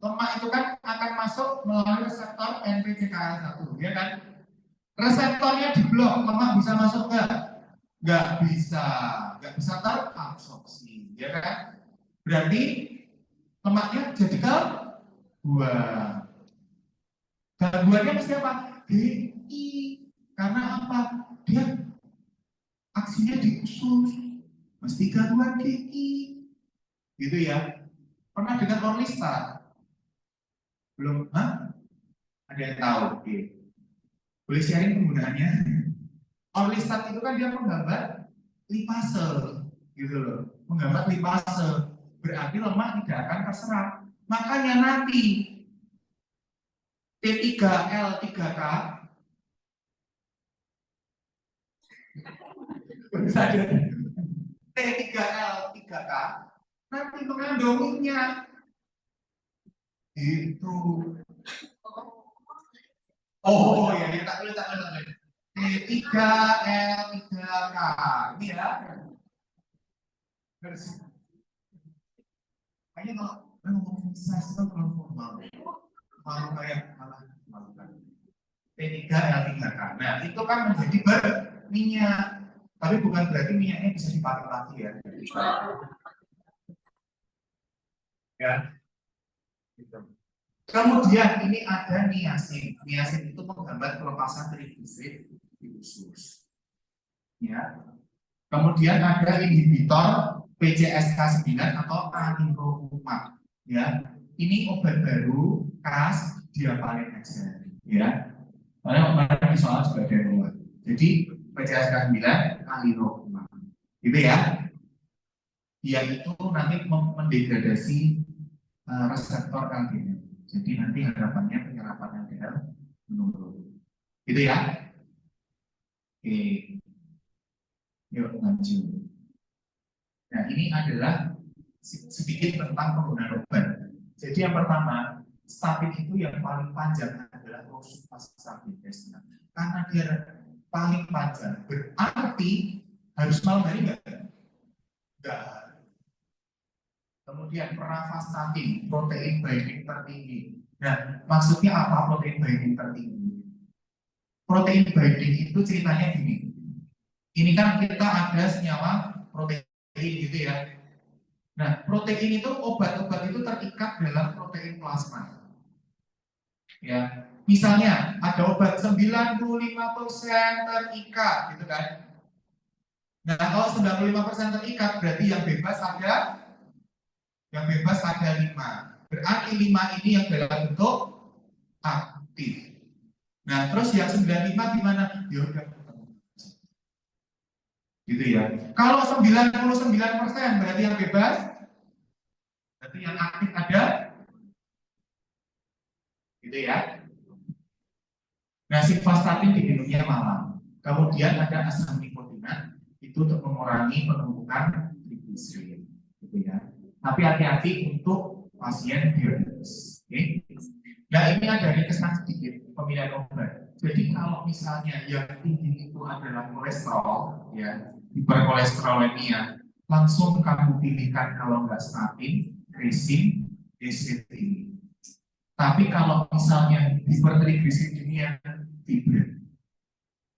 lemak itu kan akan masuk melalui reseptor NPCKL1, ya kan? Reseptornya diblok, lemak bisa masuk nggak? Nggak bisa terabsorpsi, ya kan? Berarti lemaknya jadi ke buah. Gangguannya mesti apa? GI. Karena apa? Dia aksinya di usus, mesti gangguan GI. Gitu ya. Pernah dengar Orlistat? Belum? Hah? Ada yang tahu? Oke. Boleh sharing penggunaannya? Orlistat itu kan dia menggambar lipase, gitu loh. Menggambar lipase. Berarti lemak tidak akan terserap. Makanya nanti T3L3K T3L3K nanti mengandung minyak itu. Oh ya, tak boleh. T3L3K ini ya. Kayaknya kalau ngomong size itu terlalu formal. Malu kayak malah T3L3K. Nah itu kan menjadi berminyak. Tapi bukan berarti minyaknya bisa dipakai lagi ya. Ya. Gitu. Kemudian ini ada niacin. Niacin itu menghambat pelepasan trigliserid di usus. Ya. Kemudian ada inhibitor PCSK9 atau amiloumab. Ya. Ini obat baru khas diapalin aja. Ya. Karena di soal juga ada dua. Jadi PCSK9 amiloumab. Gitu ya. Dia itu nanti mendegradasi reseptor LDL. Jadi nanti harapannya penyerapan LDL menurun. Gitu ya. Oke. Yuk lanjut. Nah ini adalah sedikit tentang penggunaan obat. Jadi yang pertama, statin itu yang paling panjang adalah rosuvastatin. Karena dia paling panjang, berarti harus malam hari enggak? Enggak. Kemudian pravastatin, protein binding tertinggi. Nah, maksudnya apa protein binding tertinggi? Protein binding itu ceritanya gini. Ini kan kita ada senyawa protein gitu ya. Nah, protein itu obat-obat itu terikat dalam protein plasma. Ya, misalnya ada obat 95% terikat gitu kan. Nah, kalau 95% terikat berarti yang bebas ada 5. Berarti 5 ini yang dalam bentuk aktif. Nah, terus yang 95 gimana? Ya udah gitu ya. Kalau 99% berarti yang bebas, berarti yang aktif ada, gitu ya. Nah, simvastatin diminumnya malam. Kemudian ada asam nikotinat, itu untuk mengurangi penumpukan trigliserid, gitu ya. Tapi hati-hati untuk pasien diabetes. Oke. Nah, ini ada ringkesan sedikit pemilihan obat. Jadi kalau misalnya yang tinggi itu adalah kolesterol, ya, hiperkolesterolemia, langsung kamu pilihkan kalau nggak statin, resin, desertin. Tapi kalau misalnya hipertrigliseridemia, fibrin,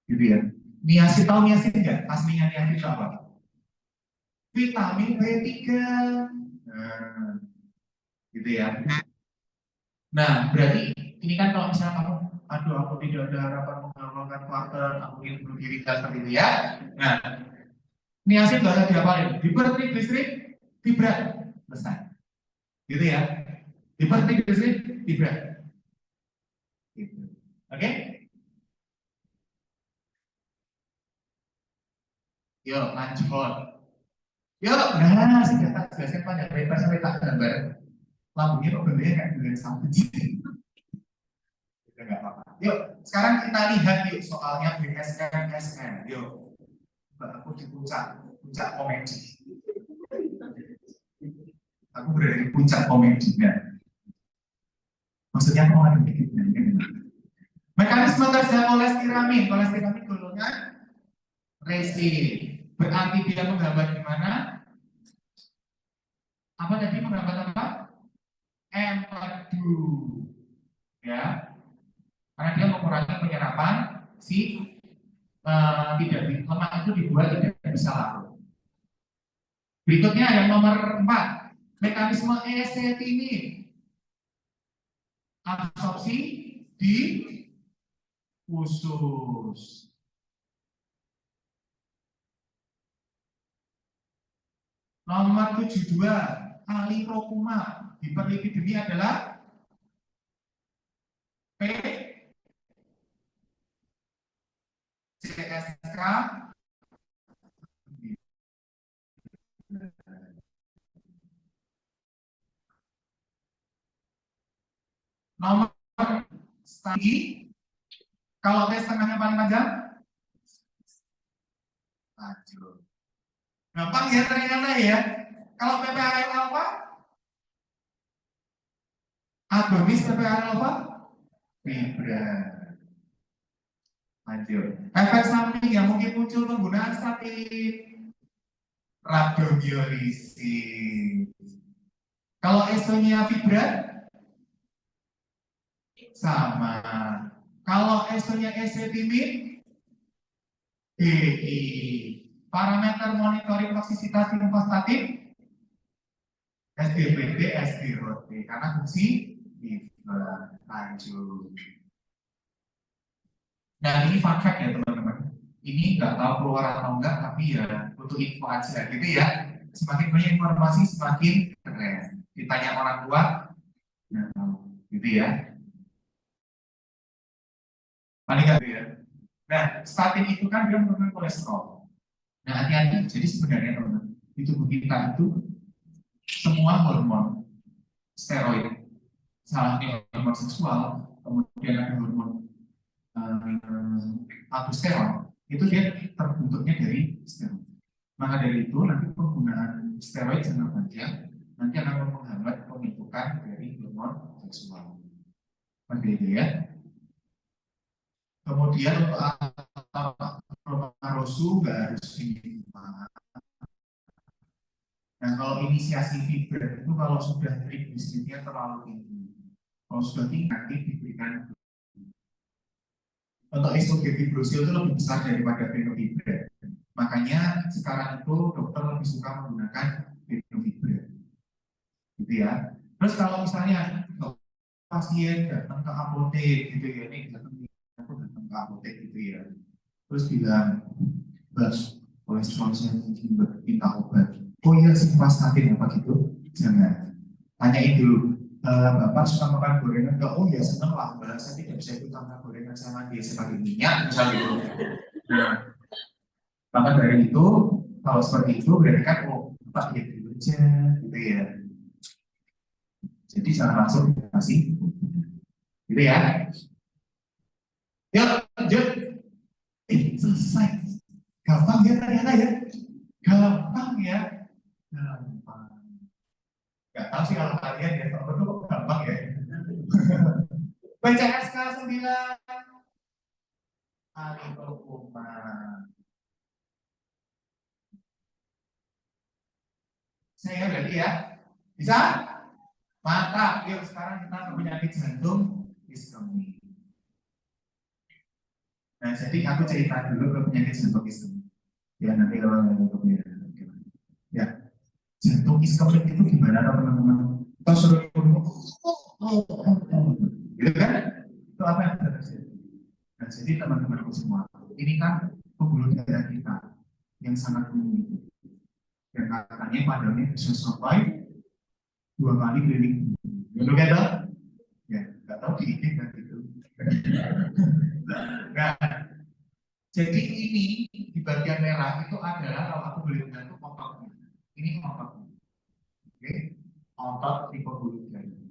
gitu ya. Niacin, tahu niacin nggak? Aslinya niacin itu apa? Vitamin B3. Nah, gitu ya. Nah, berarti ini kan kalau misalnya kamu, aduh aku tidak ada harapan menghalalkan partner, aku ingin bunuh diri seperti itu ya. Nah, niacin bahasa diapalin, hipertrigliserid, fibra, selesai. Gitu ya. Hipertrigliserid, fibra. Gitu. Oke? Yuk, lanjut. Yuk, nah, sudah tak jelaskan panjang lebar sampai tak gambar. Lambungnya kok bentuknya kayak bulan sabun. Udah nggak apa-apa. Yuk, sekarang kita lihat yuk soalnya BSN. Yuk, aku di puncak komedi. Aku berada di puncak komedinya. Maksudnya aku ada dikit. Mekanisme kerja kolestiramin golongan resin. Berarti dia menghambat di mana? Apa tadi menghambat apa? Empedu. Ya, karena dia mengurangi penyerapan si lemak itu dibuat tidak bisa larut. Berikutnya yang nomor 4, mekanisme esetinin, absorpsi di usus. Nomor 72, alirokuma, hiperlipidemia adalah P CSK. Nomor stagi, kalau tes tengahnya paling panjang, lanjut. Gampang ya ternyata ya. Kalau PPAL alpha, agonis PPAL alpha, fibra. Lanjut. Efek samping yang mungkin muncul penggunaan statin, rhabdomyolisis. Kalau esonya fibra, sama. Kalau esonya esetimin, BI. Parameter monitoring toksisitas limfostatin, SDPT, SDROT, karena fungsi liver. Lanjut. Nah, ini fun fact ya teman-teman. Ini nggak tahu keluar atau enggak, tapi ya untuk info aja gitu ya. Semakin banyak informasi, semakin keren. Ditanya orang tua, nah, gitu ya. Paling nggak gitu ya. Nah, statin itu kan dia menurunkan kolesterol. Nah, hati-hati. Jadi sebenarnya teman-teman, di tubuh kita itu semua hormon steroid, salah satu hormon seksual, kemudian ada hormon aldosteron, itu dia terbentuknya dari steroid. Maka dari itu nanti penggunaan steroid jangka panjang nanti akan menghambat pembentukan dari hormon seksual. Seperti itu ya. Kemudian untuk rosu nggak harus ini. Nah, kalau inisiasi fibra itu kalau sudah trigliseridnya terlalu tinggi, kalau sudah tinggi nanti diberikan. Untuk estrogen fibrosil itu lebih besar daripada fenofibra. Makanya sekarang itu dokter lebih suka menggunakan fenofibra. Gitu ya. Terus kalau misalnya pasien datang ke apotek gitu ya, ini datang ke apotek gitu ya. Terus bilang, "Bas, kolesterol saya tinggi, minta obat." Oh iya, simvastatin apa gitu? Jangan. Tanyain dulu, Bapak suka makan gorengan enggak? Oh ya seneng lah, saya tidak bisa ikut makan gorengan sama dia sebagai minyak misalnya gitu. Nah, maka dari itu kalau seperti itu berarti kan Pak ya kerja gitu ya. Jadi jangan langsung kasih gitu ya. Yuk lanjut. Selesai. Gampang ya ternyata ya. Gampang ya. Gampang. Gak tahu sih kalau kalian ya, kalau itu kok gampang ya. Baca SK 9. Ariful Umar. Saya udah ya. Bisa? Mantap. Yuk sekarang kita ke penyakit jantung iskemik. Nah, jadi aku cerita dulu ke penyakit jantung iskemik. Ya, nanti kalau nggak ada ya, jantung iskemik itu gimana teman-teman? Kita suruh gitu kan? Itu apa yang terjadi? Nah, jadi teman-teman semua, ini kan pembuluh darah kita yang sangat tinggi. Dan katanya padanya bisa sampai 2 kali keliling. Betul kan? Ya, nggak tahu diidik kan itu. Nah, jadi ini di bagian merah itu adalah kalau aku boleh bilang itu ototnya. Ini ototnya. Oke, otot di pembuluh darah.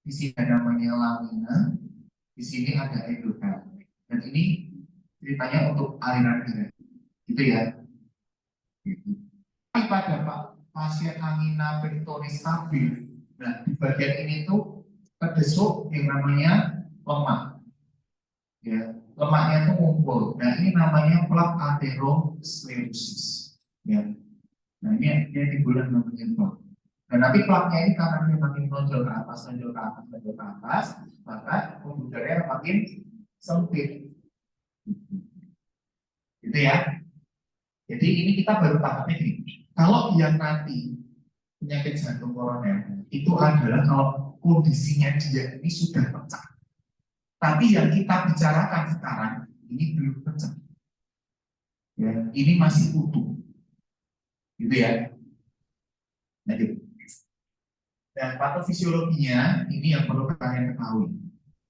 Di sini ada namanya lamina, di sini ada endotel. Dan ini ceritanya untuk aliran darah. Gitu ya. Gitu. Tapi pada pasien angina pectoris stabil, nah di bagian ini tuh terbentuk yang namanya lemak. Ya, lemaknya itu ngumpul. Nah ini namanya plak atherosclerosis. Ya, nah ini timbulan namanya plak. Dan nanti plaknya ini karena dia makin menonjol ke atas, menonjol ke atas, menonjol ke atas, maka pembuluh darahnya makin sempit. Gitu ya. Jadi ini kita baru tahapannya gini. Kalau yang nanti penyakit jantung koroner itu adalah kalau kondisinya dia ini sudah pecah. Tapi yang kita bicarakan sekarang ini belum pecah. Ya, ini masih utuh. Gitu ya. Nah, gitu. Dan patofisiologinya ini yang perlu kalian ketahui.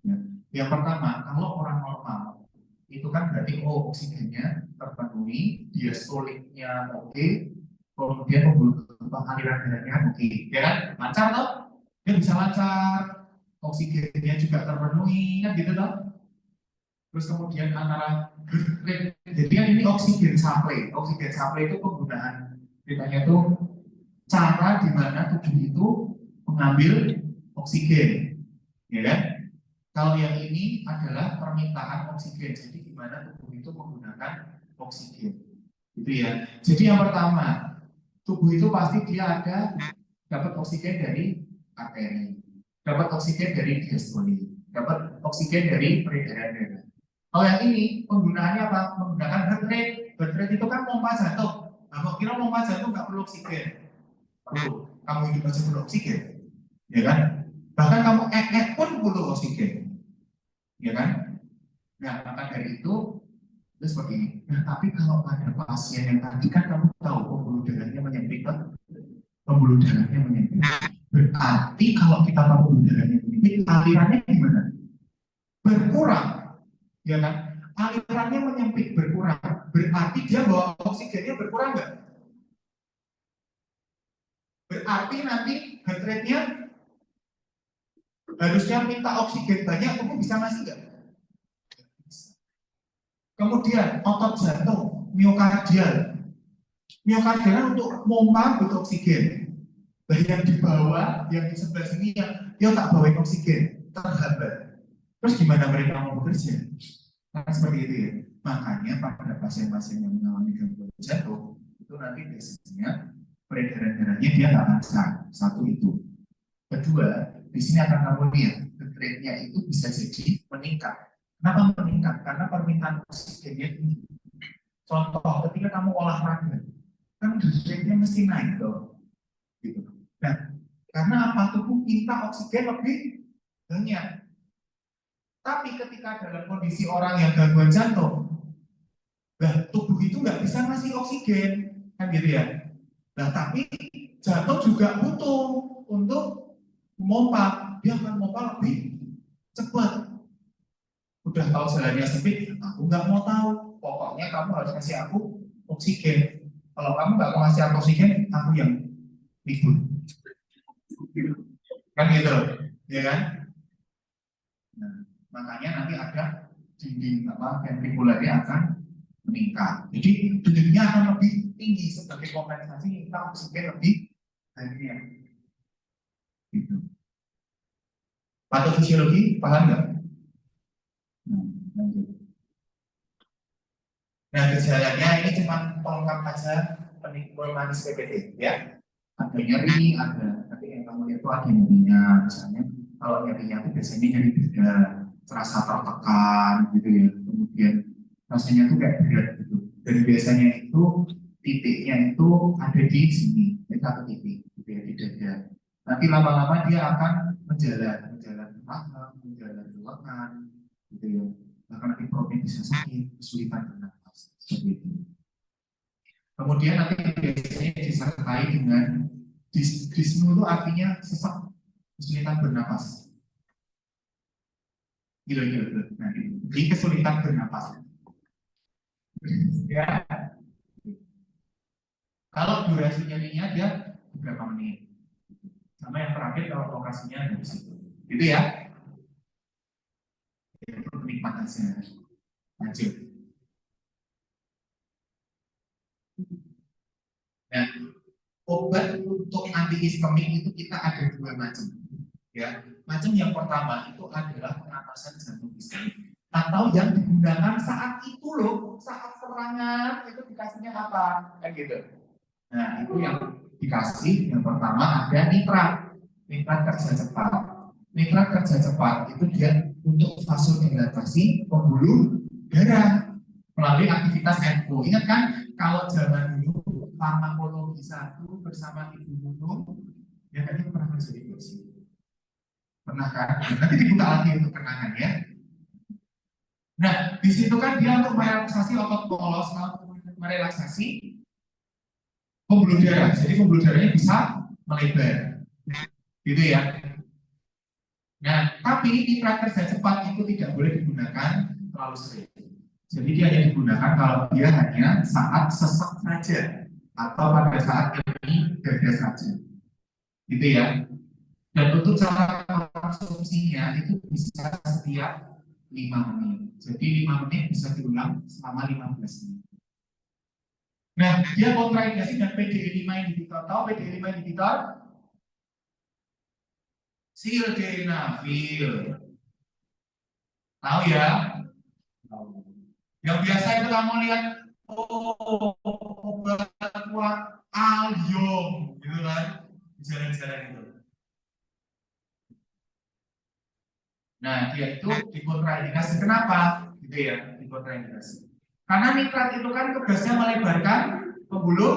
Ya. Yang pertama, kalau orang normal itu kan berarti oksigennya terpenuhi, diastoliknya oke, kemudian aliran darahnya oke, ya kan? Lancar toh? Dia bisa lancar, oksigennya juga terpenuhi, kan gitu toh? Terus kemudian antara jadi kan ini oksigen supply itu penggunaan ditanya itu cara di mana tubuh itu mengambil oksigen, ya kan? Kalau yang ini adalah permintaan oksigen, jadi di mana tubuh itu menggunakan oksigen, gitu ya. Jadi yang pertama, tubuh itu pasti dia ada dapat oksigen dari arteri, dapat oksigen dari diastoli, dapat oksigen dari peredaran darah. Kalau yang ini penggunaannya apa? Menggunakan heart rate. Heart rate itu kan pompa jantung. Nah, kok kira pompa jantung nggak perlu oksigen? Perlu. Kamu hidup aja perlu oksigen, ya kan? Bahkan kamu pun perlu oksigen, ya kan? Nah, maka dari itu seperti ini. Nah, tapi kalau pada pasien yang tadi kan kamu tahu pembuluh darahnya menyempit. Berarti kalau kita tahu pembuluh darahnya menyempit, alirannya gimana? Berkurang, ya kan? Alirannya menyempit, berkurang. Berarti dia bawa oksigennya berkurang nggak? Berarti nanti heart rate-nya harusnya minta oksigen banyak, kamu bisa ngasih nggak? Kemudian otot jantung, miokardial. Miokardial untuk pompa butuh oksigen. Nah, yang di bawah, yang di sebelah sini yang tak bawain oksigen, terhambat. Terus gimana mereka mau bekerja? Nah, seperti itu ya. Makanya pada pasien-pasien yang mengalami gangguan jantung itu nanti biasanya peredaran darahnya dia nggak lancar. Satu itu. Kedua, di sini akan kamu lihat rate-nya itu bisa jadi meningkat. Kenapa meningkat? Karena permintaan oksigennya tinggi. Contoh, ketika kamu olahraga, kan rate-nya mesti naik dong. Gitu. Nah, karena apa? Tubuh minta oksigen lebih banyak. Tapi ketika dalam kondisi orang yang gangguan jantung, tubuh itu nggak bisa ngasih oksigen, kan gitu ya. Nah, tapi jantung juga butuh untuk memompa, dia akan memompa lebih cepat. Udah tahu jalannya sempit, aku nggak mau tahu. Pokoknya kamu harus kasih aku oksigen. Kalau kamu nggak mau kasih aku oksigen, aku yang ribut. Kan gitu, ya kan? Nah, makanya nanti ada dinding ventrikulernya akan meningkat. Jadi denyutnya akan lebih tinggi sebagai kompensasi kita oksigen lebih banyak. Gitu. Patofisiologi paham nggak? Nah, gejalanya ini cuma pelengkap aja manis PPT ya. Ada nyeri, ada, tapi yang kamu lihat itu ada nyerinya. Misalnya kalau nyerinya itu biasanya nyeri dada, terasa tertekan gitu ya. Kemudian rasanya tuh kayak berat gitu. Dan biasanya itu titiknya itu ada di sini, di satu titik, gitu ya, di dada. Nanti lama-lama dia akan menjalan ke rahang, menjalan ke lengan, gitu ya. Bahkan nanti perutnya bisa sakit, kesulitan bernafas, seperti itu. Kemudian nanti biasanya disertai dengan disnu itu artinya sesak, kesulitan bernapas. Gila. Nah, ini kesulitan bernapas. Ya. Kalau durasi nyerinya dia beberapa menit. Sama yang terakhir kalau lokasinya di situ. Gitu ya. Itu penikmatannya. Lanjut. Nah, obat untuk antihistamik itu kita ada dua macam. Ya, macam yang pertama itu adalah pengatasan jantung iskemik atau yang digunakan saat itu loh, saat serangan itu dikasihnya apa? Kan gitu. Nah, itu yang dikasih yang pertama ada nitrat kerja cepat. Nitrat kerja cepat itu dia untuk vasodilatasi pembuluh darah melalui aktivitas NO. Ingat kan kalau zaman dulu farmakologi 1 bersama Ibu Nunung, ya kayaknya pernah kerja itu sih. Pernah kan? Nanti dibuka lagi untuk kenangan ya. Nah, di situ kan dia untuk merelaksasi otot polos, merelaksasi pembuluh darah. Jadi pembuluh darahnya bisa melebar. Gitu ya. Nah, tapi nitrat kerja cepat itu tidak boleh digunakan terlalu sering. Jadi dia hanya digunakan kalau dia hanya saat sesak saja atau pada saat nyeri dada saja. Gitu ya. Dan untuk cara konsumsinya itu bisa setiap 5 menit. Jadi 5 menit bisa diulang selama 15 menit. Nah, dia kontraindikasi dengan PDE5 inhibitor. Tahu PDE5 inhibitor? Sildenafil. Tahu ya? Yang biasa itu kamu lihat, obat kuat Allium, gitu kan? Jalan-jalan itu. Nah, dia itu dikontraindikasi. Kenapa? Gitu ya, dikontraindikasi. Karena nitrat itu kan tugasnya melebarkan pembuluh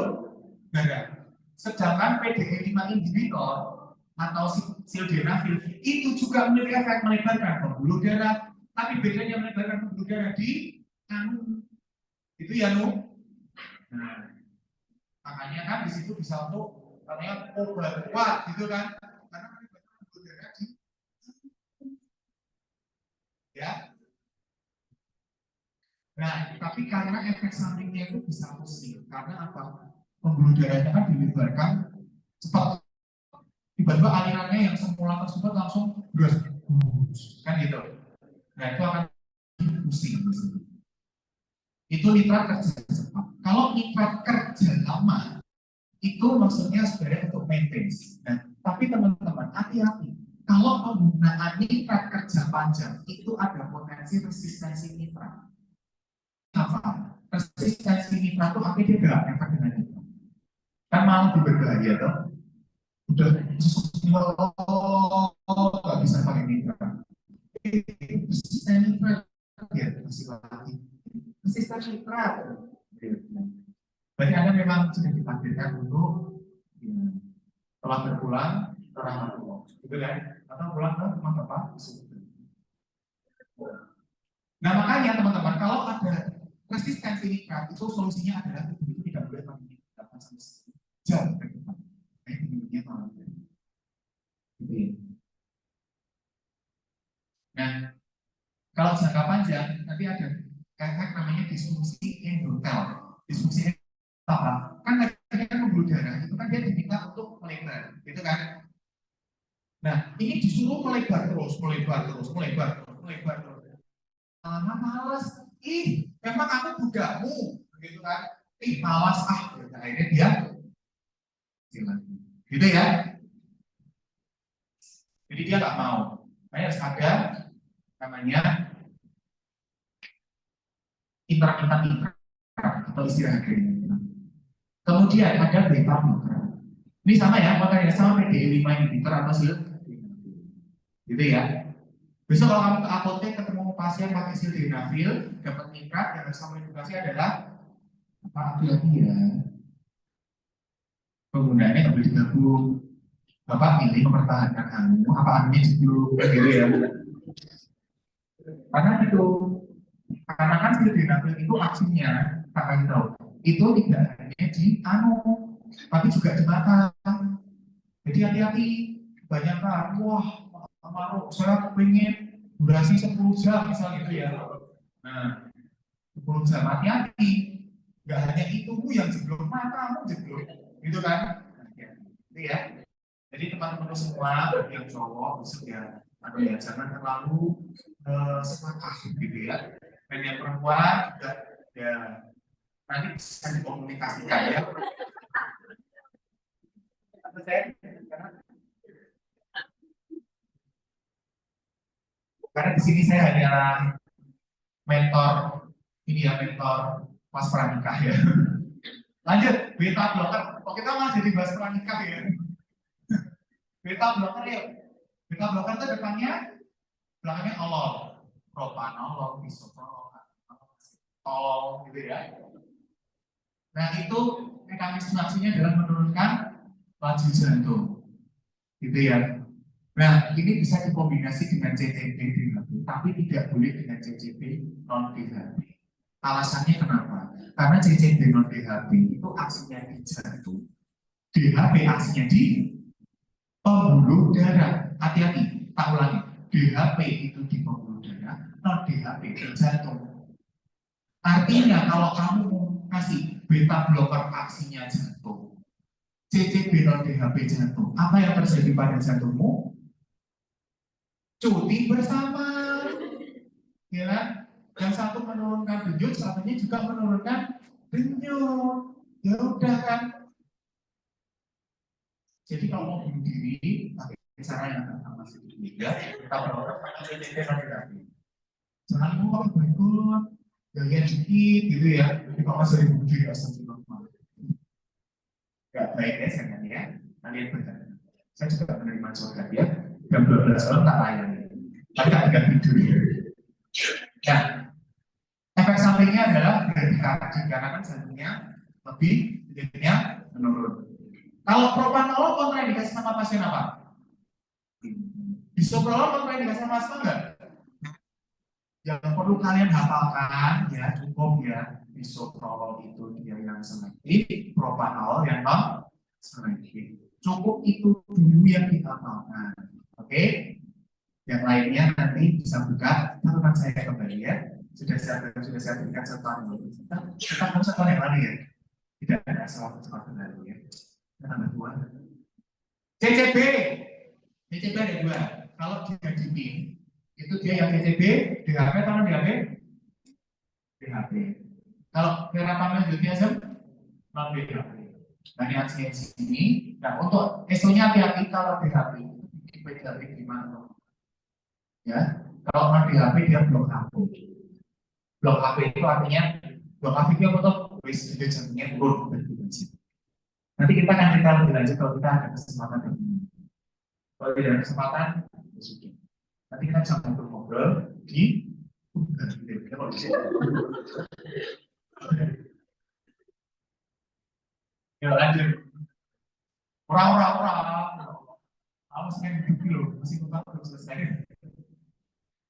darah. Sedangkan PDE5 inhibitor atau sildenafil itu juga memiliki efek melebarkan pembuluh darah. Tapi bedanya melebarkan pembuluh darah di anu. Itu ya, Nu. Nah, makanya kan di situ bisa untuk namanya obat kuat gitu kan. Karena melebarkan pembuluh darah di ya. Nah, tapi karena efek sampingnya itu bisa pusing. Karena apa? Pembuluh darahnya kan dilebarkan cepat. Tiba-tiba alirannya yang semula tersebut langsung beras. Kan gitu. Nah, itu akan pusing. Itu nitrat kerja cepat. Kalau nitrat kerja lama, itu maksudnya sebenarnya untuk maintenance. Nah, tapi teman-teman, hati-hati. Kalau penggunaan nitrat kerja panjang, itu ada potensi resistensi nitrat. Apa? Resistensi nitrat itu apa? Dia gak efek dengan nitrat. Kan malah lebih berbahaya toh. Udah nggak bisa pakai nitrat. Resisten nitrat ya masih lagi. Resisten nitrat. Banyak ada memang sudah ditakdirkan untuk telah berpulang terang gitu kan? Atau pulang ke rumah bapak. Nah makanya teman-teman kalau ada resistensi nitrat itu solusinya adalah tubuh itu tidak boleh meninggalkan sama sekali jauh ke depan. Nah, kalau jangka panjang nanti ada efek namanya disfungsi endotel. Disfungsi apa? Kan tadi kan pembuluh darah itu kan dia diminta untuk melebar, gitu kan? Nah, ini disuruh melebar terus. lama malas, memang aku budakmu, begitu kan? Malas akhirnya dia hilang, gitu ya. Jadi dia nggak mau. Harus ada namanya interaksi atau istilah agreement. Kemudian ada beta blocker. Ini sama ya, makanya sama PDE 5 inhibitor atau sildenafil. Gitu ya. Besok kalau kamu ke apotek ketemu pasien pakai sildenafil, dapat nitrat, yang harus kamu edukasi adalah apa lagi ya? Penggunaannya nggak boleh digabung. Bapak pilih mempertahankan anu, apa anunya dulu, gitu ya. Karena itu, karena kan sildenafil itu aksinya, tak kasih tahu, itu tidak hanya di anu, tapi juga di mata. Jadi hati-hati, banyak kan, wah, Maru, saya pengen durasi 10 jam misalnya gitu ya. Nah, 10 jam hati-hati, nggak hanya itu yang jeblok, matamu jeblok, gitu kan? Itu ya. Jadi teman-teman semua yang cowok besok ya, ya jangan terlalu sepakat gitu ya. Dan yang perempuan juga ya nanti bisa dikomunikasikan ya. Karena di sini saya hanya mentor ini ya, mentor pas pranikah ya. Lanjut, beta blocker. Oh, kita masih di bahas pranikah ya. Beta blocker ya. Beta blocker itu depannya belakangnya olol, propanolol, bisoprolol, tol gitu ya. Nah itu mekanisme aksinya adalah menurunkan laju jantung, gitu ya. Nah ini bisa dikombinasi dengan CCB DHB, tapi tidak boleh dengan CCB non DHB. Alasannya kenapa? Karena CCB non DHB itu aksinya di jantung, DHB aksinya di pembuluh darah. Hati-hati, tak ulangi. DHB itu di pembuluh darah, non DHB di jantung. Artinya kalau kamu mau kasih beta blocker aksinya jantung, CCB non DHB jantung, apa yang terjadi pada jantungmu? Cuti bersama, ya kan? Yang satu menurunkan denyut, satunya juga menurunkan denyut. Ya udah kan? Jadi kalau mau bunuh diri, pakai cara yang akan masih juga, kita blocker pakai CCB non DHB. Jangan lupa berikut, gaya dikit gitu ya. Jadi kalau masih bunuh diri, astagfirullah. Gak baik ya saya ya. Kalian benar. Saya juga menerima curhat ya. Jam 12 malam tak layani. Tapi tak tidur ya. Nah, efek sampingnya adalah berdikari karena kan jantungnya lebih, jadinya menurun. Kalau propanolol kontraindikasi sama pasien apa? Bisoprolol kontraindikasi sama asma enggak? Yang perlu kalian hafalkan ya, cukup ya. Bisoprolol itu dia yang selektif, propanolol yang non selektif. Cukup itu dulu yang dihafalkan. Oke? Yang lainnya nanti bisa buka catatan saya kembali ya. Sudah saya berikan catatan dulu. Kita harus catatan yang lain ya. Tidak ada salah catatan baru ya. Tambah dua. CCB. CCB ada dua. Kalau dia di itu dia yang CCB, DHB atau DHB? DHB. Kalau verapamil glutiazem, non DHB. Nah ini aksinya di sini. Nah untuk ESO-nya hati-hati kalau DHB itu DHB gimana? Ya, kalau non DHB dia blok HP. Blok HP itu artinya blok HP itu apa tuh? Wis itu jantungnya turun. Nanti kita akan cerita lebih lanjut kalau kita ada kesempatan ini. Kalau tidak ada kesempatan, nanti kita bisa ngobrol di ya lanjut. Orang-orang kamu sekian dulu masih belum selesai.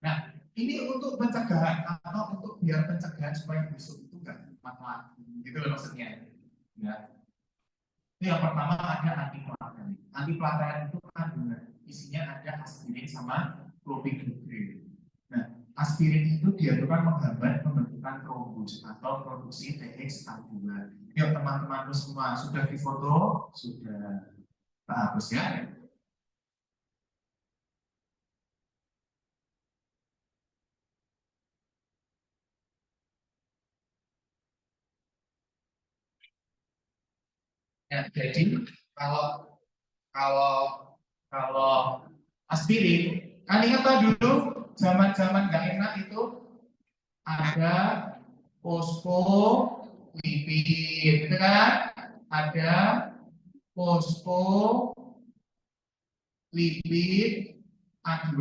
Nah, ini untuk pencegahan atau untuk biar pencegahan supaya besok itu nggak mati, gitu loh maksudnya. Ya. Itu yang pertama ada antiplatelet. Antiplatelet itu kandungan isinya ada aspirin sama clopidogrel. Nah, aspirin itu dia itu kan menghambat pembentukan trombus atau produksi TX-A2. Yuk teman-teman semua sudah difoto, sudah bagus ya. Ya, jadi kalau kalau kalau aspirin, kan ingat dulu zaman-zaman nggak enak itu ada fosfolipid, gitu kan? Ada fosfolipid A2,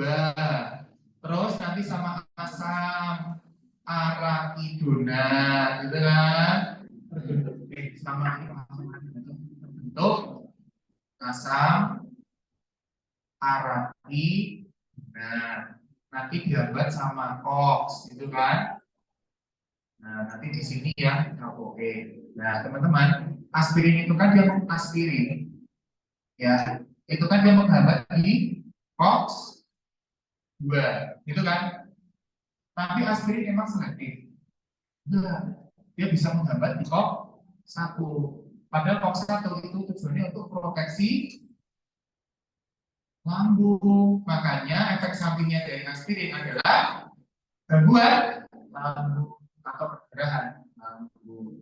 terus nanti sama asam arachidonat, gitu kan? Sama bentuk asam arachidonat. Nanti dihambat sama COX, gitu kan? Nah, nanti di sini ya, oke. Nah, teman-teman, aspirin itu kan dia aspirin, ya, itu kan dia menghambat di COX 2, gitu kan? Tapi aspirin memang selektif. Enggak, dia bisa menghambat di COX 1. Padahal COX 1 itu tujuannya untuk proteksi lambung. Makanya efek sampingnya dari aspirin adalah gangguan lambung atau perdarahan lambung.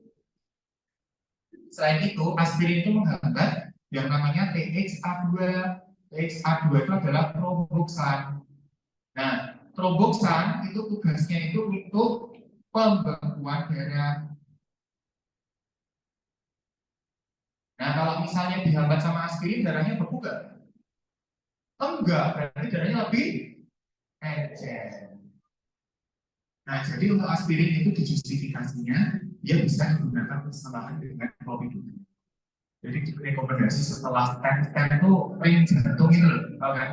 Selain itu, aspirin itu menghambat yang namanya TXA2. TXA2 itu adalah tromboxan. Nah, tromboxan itu tugasnya itu untuk pembekuan darah. Nah, kalau misalnya dihambat sama aspirin, darahnya beku nggak? Enggak, berarti darahnya lebih encer. Nah, jadi untuk aspirin itu dijustifikasinya, dia bisa digunakan bersamaan dengan clopidogrel. Jadi rekomendasi setelah stent itu ring jantung itu loh, tahu kan?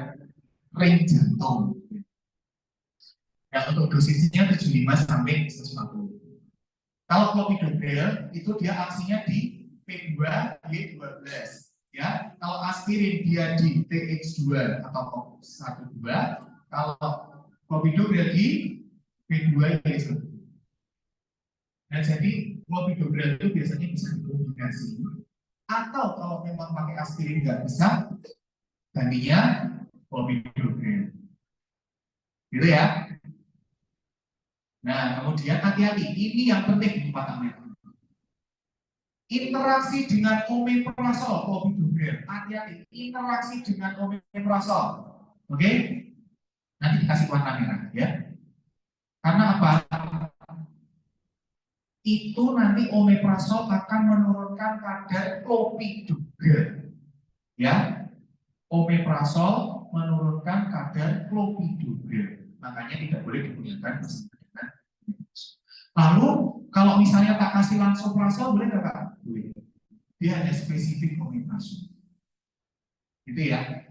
Ring jantung. Yang untuk dosisnya 75 sampai 140. Kalau clopidogrel itu dia aksinya di P2Y12, ya. Kalau aspirin dia di TX2 atau COX-12, kalau clopidogrel di P2Y11. Nah, jadi clopidogrel itu biasanya bisa dikombinasi. Atau kalau memang pakai aspirin nggak bisa, gantinya clopidogrel. Gitu ya. Nah, kemudian hati-hati, ini yang penting di Pak Amir. Interaksi dengan omeprazol, clopidogrel. Hati-hati, interaksi dengan omeprazol. Oke? Nanti dikasih warna merah, ya. Karena apa? Itu nanti omeprazol akan menurunkan kadar clopidogrel. Ya. Omeprazol menurunkan kadar clopidogrel. Makanya tidak boleh digunakan bersama dengan. Lalu kalau misalnya tak kasih lansoprazol boleh nggak Pak? Boleh. Dia hanya spesifik omeprazol. Gitu ya.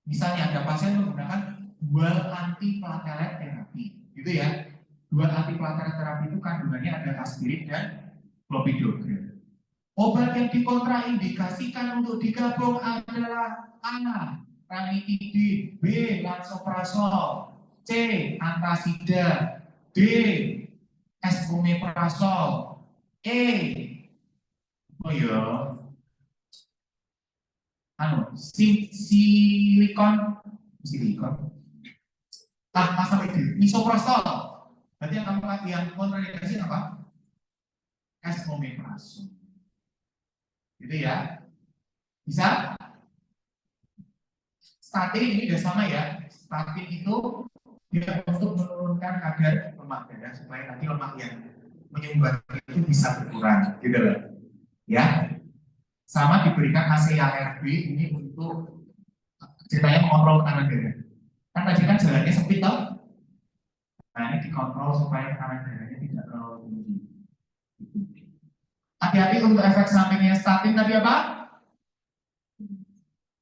Misalnya ada pasien menggunakan dual antiplatelet terapi, gitu ya. Dual antiplatelet terapi itu kandungannya ada aspirin dan clopidogrel. Obat yang dikontraindikasikan untuk digabung adalah A. Ranitidin, B. Lansoprazol, C. Antasida, D. Esomeprazol, E. Oh ya, silikon, apa itu? Misoprostol. Berarti yang kamu yang kontraindikasi apa? Esomeprazol. Gitu ya. Bisa? Statin ini sudah sama ya. Statin itu dia untuk menurunkan kadar lemak darah supaya nanti lemak yang menyumbat itu bisa berkurang, gitu loh. Ya. Sama diberikan ACARB ini untuk ceritanya mengontrol tekanan darah. Kan tadi kan jalannya sempit toh. Nah, ini dikontrol supaya tekanan darahnya tidak terlalu tinggi. Hati-hati untuk efek sampingnya statin tadi apa?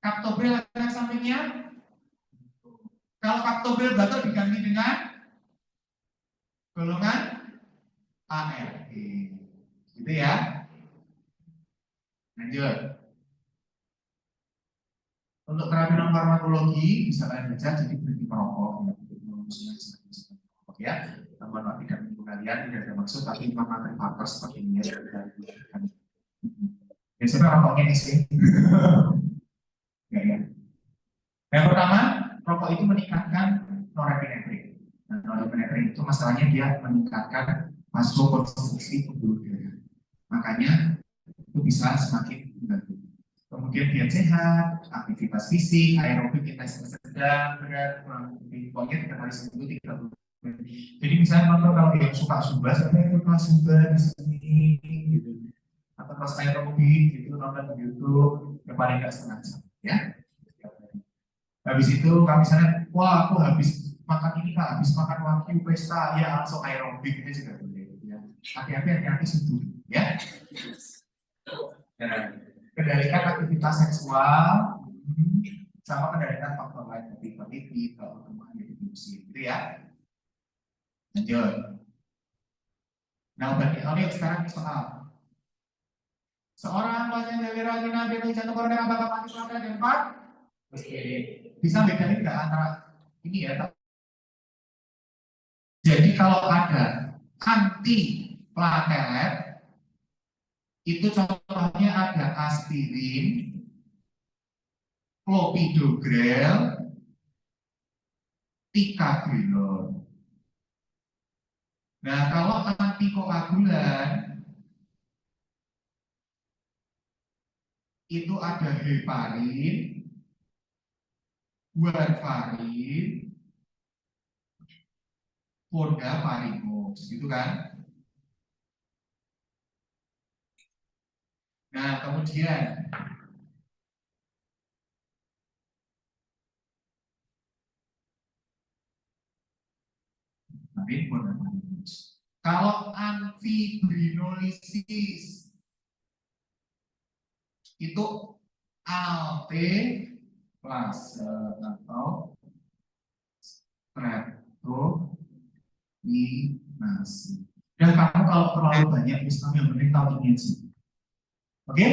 Captopril efek sampingnya. Kalau captopril batal diganti dengan golongan ARB. Gitu ya. Lanjut. Untuk terapi non farmakologi bisa kalian baca jadi berhenti merokok ya. Teman-teman tidak menipu kalian, tidak ada maksud, tapi memang faktor seperti ini ya. Biasanya rokoknya ini sih. Ya. Yang pertama, rokok itu meningkatkan norepinefrin. Nah, norepinefrin itu masalahnya dia meningkatkan vasokonstriksi pembuluh darah. Makanya itu bisa semakin kemudian diet sehat, aktivitas fisik, aerobik, intensitas sedang, berat, kurang lebih pokoknya 3 kali seminggu 30 menit. Jadi misalnya contoh kalau yang suka zumba, sampai itu kelas zumba di sini, gitu. Atau kelas aerobik, gitu, nonton di YouTube, yang paling nggak setengah jam, ya. Habis itu kalau misalnya, wah aku habis makan ini kak, habis makan wagyu pesta, ya langsung aerobik itu juga boleh. Ya. Hati-hati situ, ya. Nah, kendalikan aktivitas seksual, sama kendalikan faktor lain seperti politik, pertumbuhan reproduksi, gitu ya. Lanjut. Nah, obat sekarang soal seorang pasien dari rajin diabetes jantung koroner apakah mati selama dan 4? Bisa bedain nggak antara ini ya? Jadi kalau ada anti platelet itu contohnya ada aspirin, clopidogrel, ticagrelor. Nah, kalau antikoagulan itu ada heparin, warfarin, fondaparinux, gitu kan? Nah, kemudian kalau anfibrinolisis itu alteplase atau streptokinase. Dan kamu kalau terlalu banyak, bisa yang penting tahu ini sih. Oke?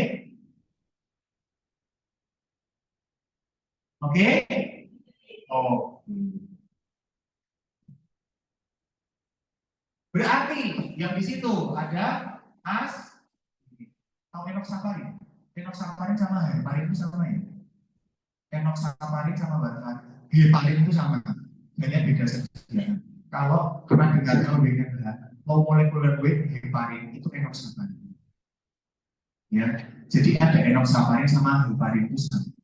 Oke? Oh. Berarti yang di situ ada atau enoxaparin. Enoxaparin sama heparin itu sama ya. Enoxaparin sama warfarin. Heparin itu sama. Hanya beda saja. Kalau pernah dengar kalau dengan low molecular weight heparin itu enoxaparin. Ya, jadi ada enoxaparin sama heparin itu sama.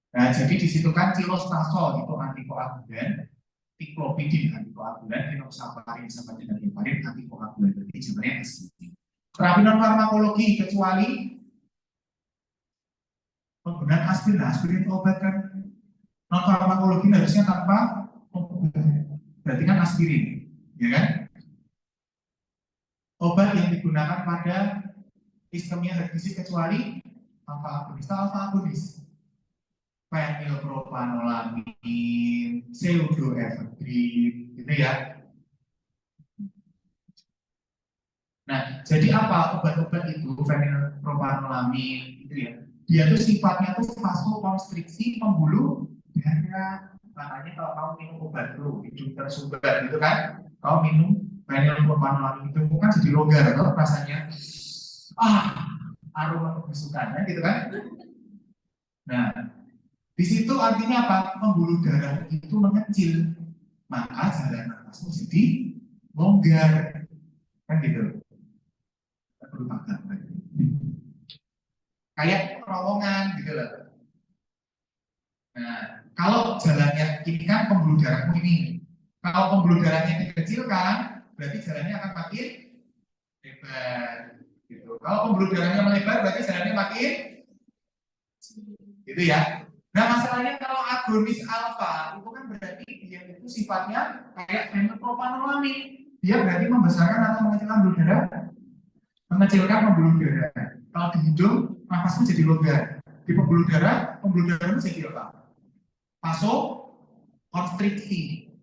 Nah, jadi di situ kan cilostazol itu antikoagulan, tiklopidin antikoagulan, enoxaparin sama dengan heparin antikoagulan. Jadi sebenarnya asli. Terapi non farmakologi kecuali penggunaan aspirin. Aspirin itu obat kan non farmakologi harusnya tanpa obat. Berarti kan aspirin, ya kan? Obat yang digunakan pada iskemia heart disease kecuali alfa-agonis. Fenilpropanolamin, pseudoephedrine, gitu ya. Nah, jadi apa obat-obat itu fenilpropanolamin, gitu ya? Dia tuh sifatnya tuh vasokonstriksi pembuluh darah. Makanya kalau kamu minum obat flu, hidung tersumbat, gitu kan? Kamu minum fenilpropanolamin itu kan jadi longgar, atau rasanya aroma kebusukannya, gitu kan? Nah, di situ artinya apa? Pembuluh darah itu mengecil, maka jalan nafasmu jadi longgar, kan gitu. Perlu makan, kayak terowongan gitu loh. Nah, kalau jalannya ini kan pembuluh darahmu ini, kalau pembuluh darahnya dikecilkan, berarti jalannya akan makin lebar. Gitu. Kalau pembuluh darahnya melebar, berarti jalannya makin gitu ya. Nah, masalahnya kalau agonis alfa itu kan berarti dia itu sifatnya kayak fenilpropanolamin. Dia berarti membesarkan atau mengecilkan pembuluh darah, mengecilkan pembuluh darah. Kalau di hidung, nafasmu jadi longgar. Di pembuluh darahmu jadi apa? Vasokonstriksi.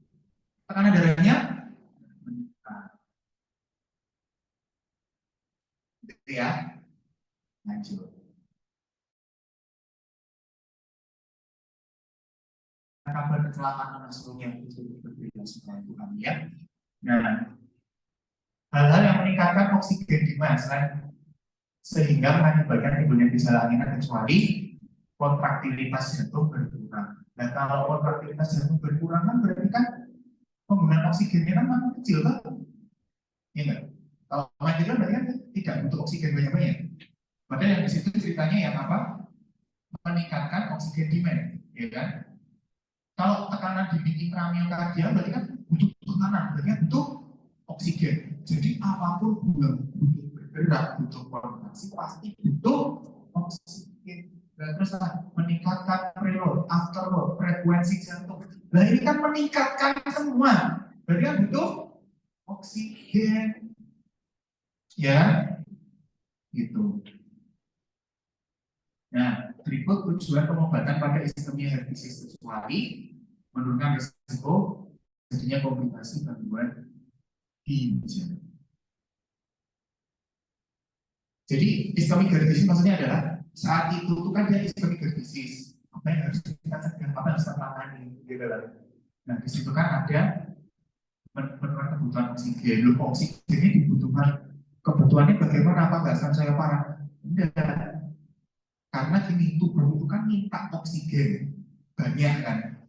Tekanan darahnya meningkat. Gitu ya. Lanjut. Kabar kecelakaan nasional itu berbeda setelah Tuhan ya. Nah, hal-hal yang meningkatkan oksigen demand sehingga mengakibatkan timbulnya gejala angina kecuali kontraktilitas jantung berkurang. Nah, kalau kontraktilitas jantung berkurang kan berarti kan penggunaan oksigennya kan makin kecil kan? Iya nggak? Kalau mitochondria berarti kan tidak butuh oksigen banyak-banyak. Padahal yang di situ ceritanya yang apa? Meningkatkan oksigen demand, ya kan? Kalau tekanan di intramiokardia berarti kan butuh tekanan, berarti kan butuh oksigen. Jadi apapun yang butuh bergerak, butuh kontraksi pasti butuh oksigen. Dan terus meningkatkan preload, afterload, frekuensi jantung. Nah ini kan meningkatkan semua. Berarti kan butuh oksigen, ya, gitu. Nah, berikut tujuan pengobatan pada iskemia herpes seksuali menurunkan risiko jadinya komplikasi gangguan ginjal. Jadi iskemik herpes maksudnya adalah saat itu tuh kan dia iskemik herpes. Apa yang harus kita cegah, apa yang harus kita tangani, gitu lah. Nah, di situ kan ada penurunan kebutuhan oksigen. Loh, oksigen ini dibutuhkan kebutuhannya bagaimana? Apa nggak saya parah? Enggak. Karena gini, tubuh itu kan minta oksigen banyak kan,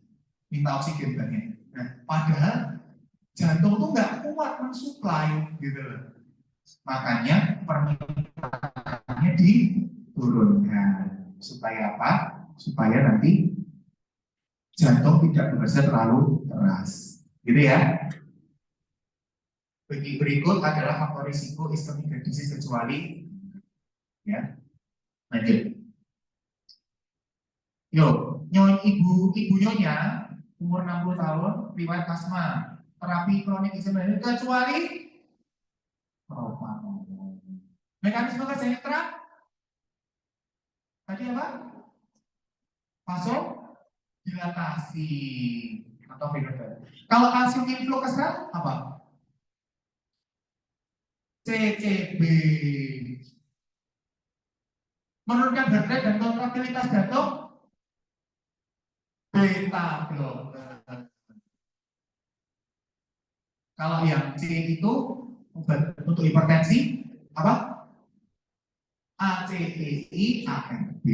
minta oksigen banyak. Nah, padahal jantung tuh nggak kuat mensuplai gitu loh. Makanya permintaannya diturunkan. Supaya apa? Supaya nanti jantung tidak bekerja terlalu keras. Gitu ya. Berikut adalah faktor risiko iskemik disease kecuali ya. Lanjut. Yo, ibu nyonya umur 60 tahun riwayat asma, terapi kronik iskemik kecuali propanol. Mekanisme kerjanya terang tadi apa? Vasodilatasi atau vasodilatasi. Kalau kalsium influkesal apa? CCB. Menurunkan heart rate dan kontraktilitas jantung beta blocker. Kalau yang C itu obat untuk hipertensi apa? ACTI ARB.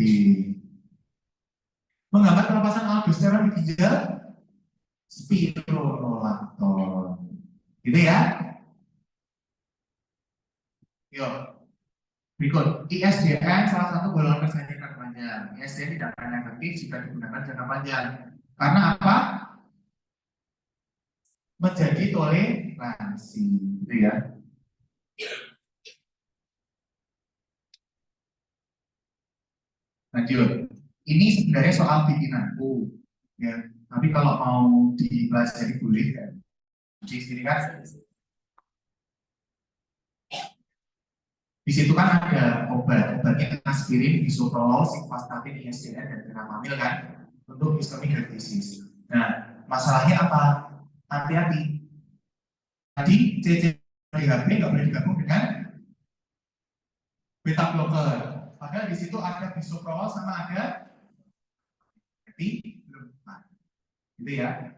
Menghambat pelepasan aldosteron di ginjal spironolactone. Gitu ya. Yuk. Berikut, ISDN salah satu golongan kerja jangka panjang. ISDN tidak akan efektif jika digunakan jangka panjang. Karena apa? Menjadi toleransi, gitu ya. Lanjut. Ini sebenarnya soal bikinanku, ya. Tapi kalau mau dipelajari boleh kan. Di sini kan, di situ kan ada obatnya aspirin, bisoprolol, simvastatin, ISDN, dan fenamil kan untuk iskemik heart disease. Nah, masalahnya apa? Hati-hati. Tadi CCHB nggak boleh digabung dengan beta blocker. Padahal di situ ada bisoprolol sama ada belum. Gitu ya.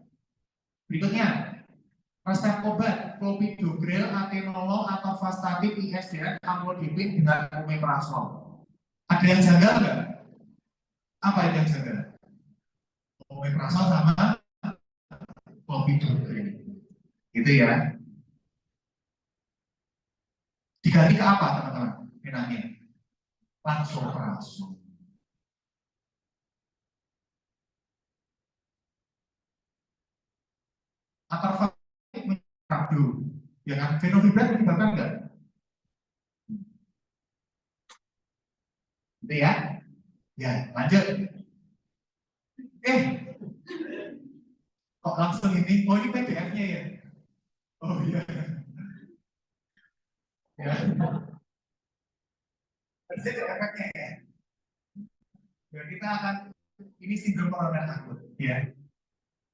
Berikutnya, resep obat clopidogrel, atenolol atau vastatin, ISDN, amlodipin dengan omeprazol. Ada yang janggal nggak? Apa itu yang janggal? Omeprazol sama clopidogrel. Gitu ya. Diganti ke apa teman-teman? Enaknya lansoprazol. Atorvastatin menyerabdu. Ya kan? Fenovibrat menyebabkan enggak? Gitu ya. Ya, lanjut. Kok langsung ini? Oh, ini PDF-nya ya? Oh iya. Ya. Berarti ada efeknya ya. Dan kita akan ini sindrom koroner akut ya.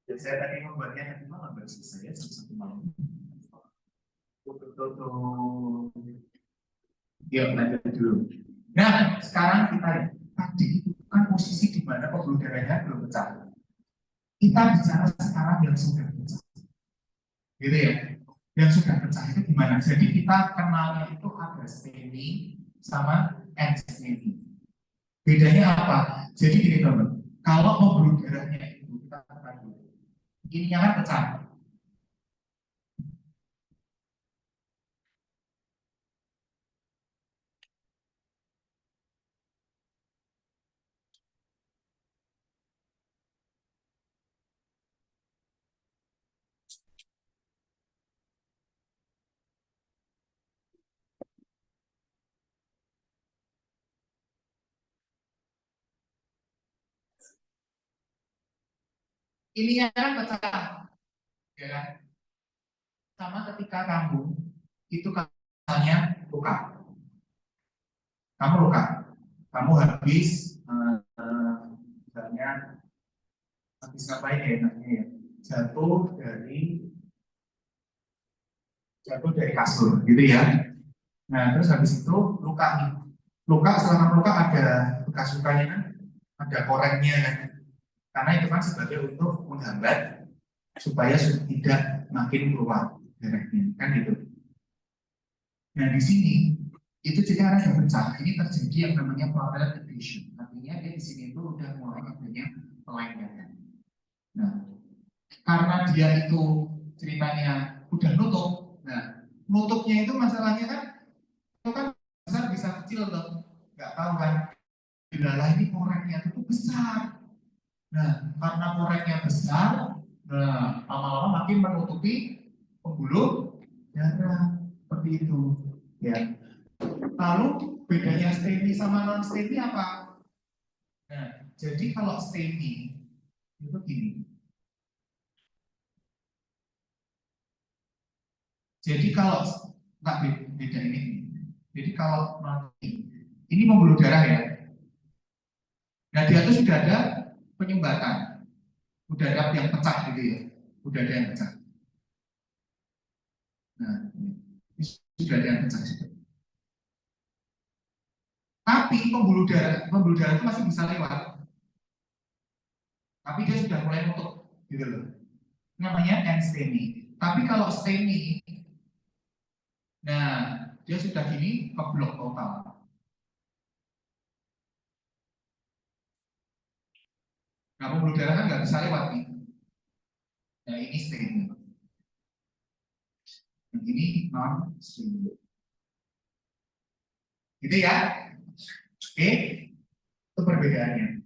Jadi saya tadi membuatnya nanti malam baru selesai ya, satu malam. Tuh. Yuk lanjut dulu. Nah, sekarang kita lihat tadi itu kan posisi di mana pembuluh darahnya belum pecah. Kita bicara sekarang yang sudah pecah. Gitu ya. Yang sudah pecah itu gimana? Jadi kita kenalnya itu ada staining sama end staining. Bedanya apa? Jadi gini teman, kalau pembuluh darahnya itu kita tekan dulu, ininya kan pecah. ininya kan pecah, ya kan? Sama ketika kamu itu katanya luka, kamu habis misalnya habis ngapain ya namanya ya, jatuh dari kasur gitu ya. Nah terus habis itu luka nih, selama luka ada bekas lukanya kan, ada korengnya kan, karena itu kan sebagai untuk menghambat supaya tidak makin keluar darahnya kan gitu. Nah di sini itu jika ada yang pecah, ini terjadi yang namanya pleural effusion. Artinya dia di sini itu udah mulai adanya pelenggangan. Nah karena dia itu ceritanya udah nutup, nah nutupnya itu masalahnya kan itu kan besar bisa kecil loh, nggak tahu kan. Bila ini korengnya itu besar. Nah karena korengnya besar, nah lama-lama makin menutupi pembuluh darah seperti itu ya. Lalu bedanya STEMI sama non STEMI apa? Nah, jadi kalau STEMI itu gini. Jadi kalau nggak beda ini. Jadi kalau non ini pembuluh darah ya. Nah dia itu sudah ada penyumbatan, udah ada yang pecah gitu ya, udah ada yang pecah. Nah, ini sudah ada yang pecah juga. Tapi pembuluh darah itu masih bisa lewat. Tapi dia sudah mulai nutup, gitu loh. Namanya STEMI. Tapi kalau STEMI, nah dia sudah gini keblok total. Nah pembuluh darah kan nggak bisa lewat nih. Nah ini STEMI. Yang ini non STEMI. Gitu ya. Oke, itu perbedaannya.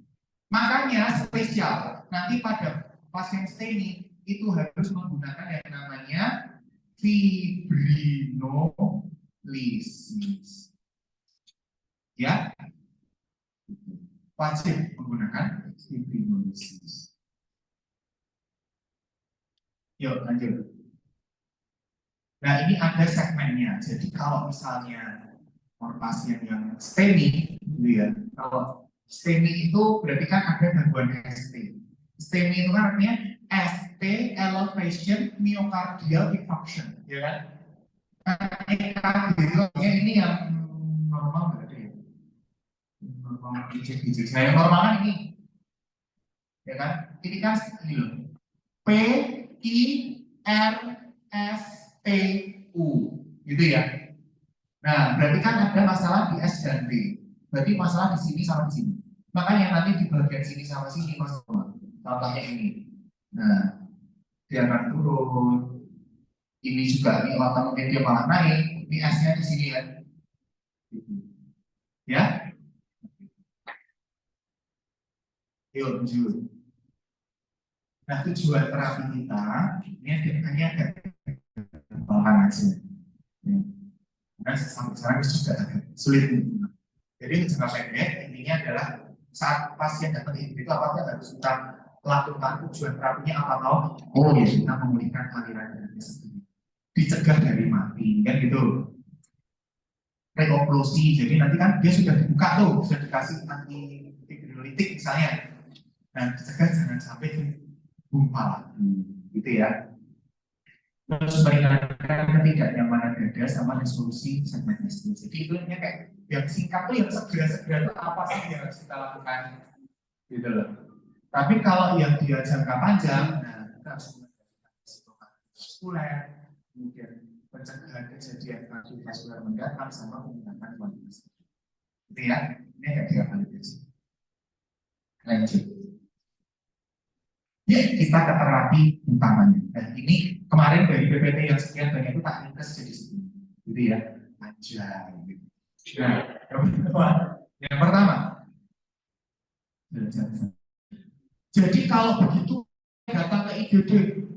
Makanya spesial nanti pada pasien STEMI itu harus menggunakan yang namanya fibrinolysis. Ya, wajib menggunakan fibrinolysis. Yuk lanjut. Nah ini ada segmennya. Jadi kalau misalnya pasien yang STEMI, gitu ya. Kalau STEMI itu berarti kan ada gangguan ST. STEMI itu kan artinya ST elevation myocardial infarction, ya kan? Kardionya ini yang normal berarti ya. Normal biji-biji. Nah yang normal kan ini, ya kan? Ini kan ini loh. P I R S T U, gitu ya. Nah, berarti kan ada masalah di S dan B. Berarti masalah di sini sama di sini. Makanya nanti di bagian sini sama sini masalah. Contohnya ini. Nah, dia akan turun. Ini juga ini atau mungkin dia malah naik. Ini S-nya di sini ya. Ya. Yuk, lanjut. Nah, tujuan terapi kita ini hanya ada gampang aja. Ya. Karena sampai sekarang itu juga agak sulit. Jadi jangka pendek intinya adalah saat pasien datang itu apa yang harus kita lakukan, tujuan terapinya apa tahu? Oh ya kita memulihkan aliran darahnya sendiri, dicegah dari mati kan gitu. Reoklusi, jadi nanti kan dia sudah dibuka tuh, sudah dikasih antifibrinolytik misalnya, dan dicegah jangan sampai gumpal gitu ya. Terus meringankan ketidaknyamanan dada sama resolusi segmen ST. Jadi itu kayak yang singkat tuh yang segera-segera itu apa sih yang harus kita lakukan gitu loh. Tapi kalau yang dia jangka panjang, nah kita harus menggunakan kardiovaskuler, kemudian pencegahan kejadian kardiovaskuler mendatang sama menggunakan kualitas. Gitu ya, ini agak diavalidasi. Lanjut. Ya, kita ke terapi utamanya. Dan ini kemarin dari PPT yang sekian banyak itu tak ringkas jadi segini. Gitu ya, aja. Gitu. Nah, yang pertama, jadi kalau begitu datang ke IGD,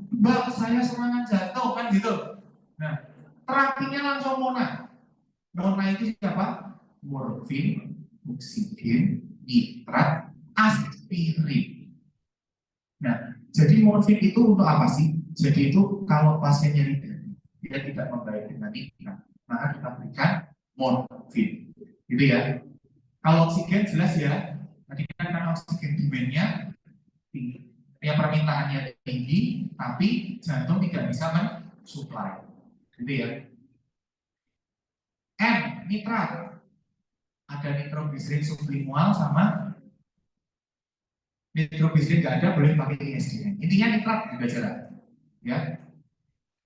Mbak, saya serangan jatuh kan gitu. Nah, terapinya langsung Mona. Mona itu siapa? Morfin, oksigen, nitrat, aspirin. Nah, Jadi morfin itu untuk apa sih? Jadi itu kalau pasiennya dia tidak membaik dengan nikah, maka kita berikan morfin, gitu ya. Kalau oksigen jelas ya, tadi kan oksigen demand-nya tinggi, ya permintaannya tinggi, tapi jantung tidak bisa mensuplai, gitu ya. N, nitrat, ada nitroglycerin sublingual sama nitroglycerin nggak ada, boleh pakai ISDN. Intinya nitrat juga jalan, ya.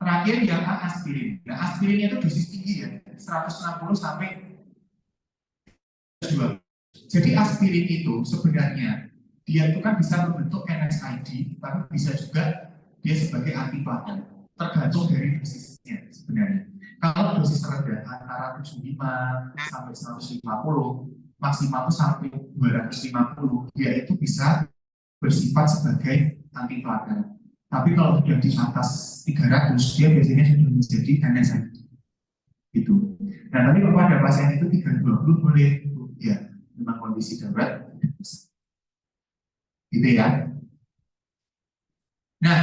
Terakhir yang A, aspirin. Nah, aspirinnya itu dosis tinggi ya, 160 sampai 2. Jadi aspirin itu sebenarnya dia itu kan bisa membentuk NSAID, tapi bisa juga dia sebagai antiplakan. Tergantung dari dosisnya sebenarnya. Kalau dosis rendah antara 75 sampai 150, maksimal sampai 250, dia itu bisa bersifat sebagai antiplakan. Tapi kalau sudah di atas 300, dia biasanya sudah menjadi NSAID. Gitu. Nah, tapi kalau pada pasien itu 320 boleh, ya, memang kondisi darurat, gitu ya. Nah,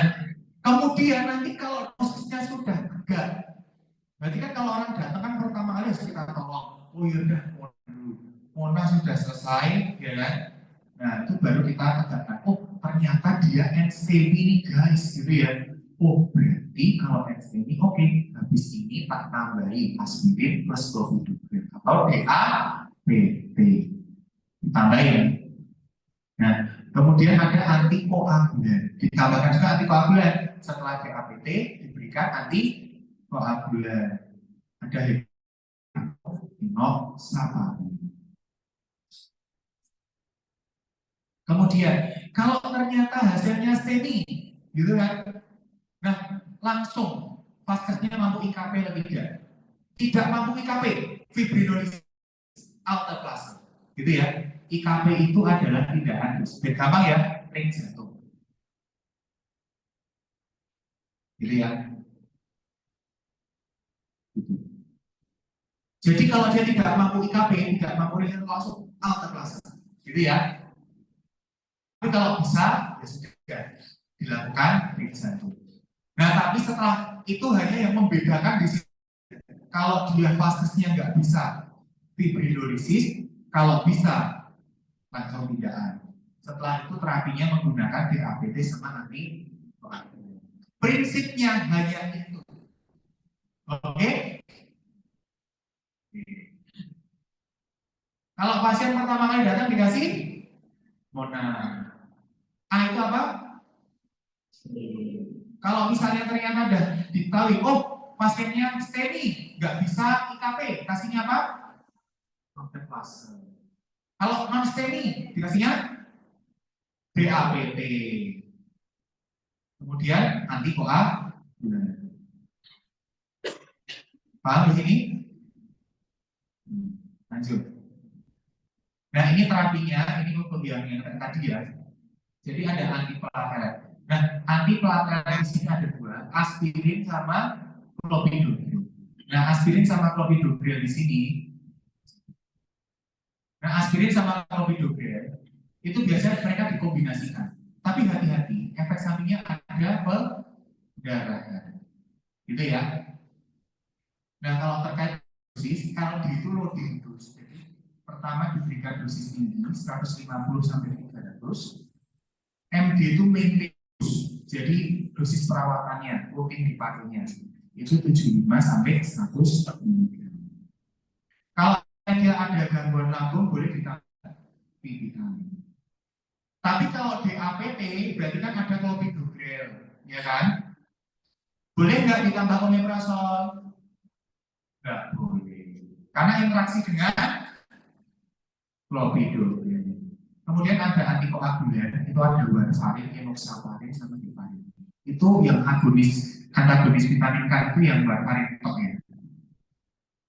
kemudian nanti kalau dosisnya sudah enggak, berarti kan kalau orang datang kan pertama kali harus kita tolong. Oh ya udah, Mona sudah selesai, ya kan? Nah, itu baru kita katakan, oh ternyata dia NSTEMI nih guys, gitu ya. Oh berarti kalau NSTEMI oke, habis ini tak tambahi aspirin plus clofidogrel atau DAPT, ditambahin. Nah, kemudian ada antikoagulan, ditambahkan juga antikoagulan. Setelah DAPT diberikan antikoagulan. Ada enoxaparin. Kemudian, kalau ternyata hasilnya STEMI, gitu kan? Nah, langsung vaskesnya mampu IKP lebih tidak. Tidak mampu IKP, fibrinolisis alteplase, gitu ya. IKP itu adalah tindakan biar gampang ya, ring jantung, gitu ya. Gitu. Jadi kalau dia tidak mampu IKP, tidak mampu ring langsung alteplase, gitu ya. Tapi kalau bisa, ya sudah dilakukan ring jantung. Nah, tapi setelah itu hanya yang membedakan di sini. Kalau dia fasesnya nggak bisa fibrinolisis, kalau bisa langsung tindakan. Setelah itu terapinya menggunakan DAPT sama nanti prinsipnya hanya itu. Oke? Kalau pasien pertama kali datang dikasih Mona. A itu apa? Kalau misalnya ternyata ada diketahui, oh pasiennya STEMI, nggak bisa IKP, kasihnya apa? Alteplase. Kalau non STEMI, dikasihnya DAPT. Kemudian antikoagulan. Paham di sini? Lanjut. Nah ini terapinya, ini untuk yang tadi ya. Jadi ada antiplatelet. Nah antiplatelet di sini ada dua, aspirin sama clopidogrel. Nah aspirin sama clopidogrel di sini. Nah aspirin sama clopidogrel itu biasanya mereka dikombinasikan. Tapi hati-hati, efek sampingnya ada pendarahan. Gitu ya. Nah kalau terkait dosis, kalau dihitung loading dose, jadi pertama diberikan dosis tinggi 150 sampai 300, MD itu maintain dose, jadi dosis perawatannya, rutin dipakainya itu 75 sampai 100 mg. Kalau dia ada gangguan lambung boleh ditambah vitamin. Tapi kalau DAPT berarti kan ada clopidogrel, ya kan? Boleh nggak ditambah omeprazol? Nggak boleh, karena interaksi dengan clopidogrel. Kemudian ada antikoagulan, itu ada warfarin, enoxaparin, sama heparin. Itu yang antagonis vitamin K itu yang warfarin tok ya.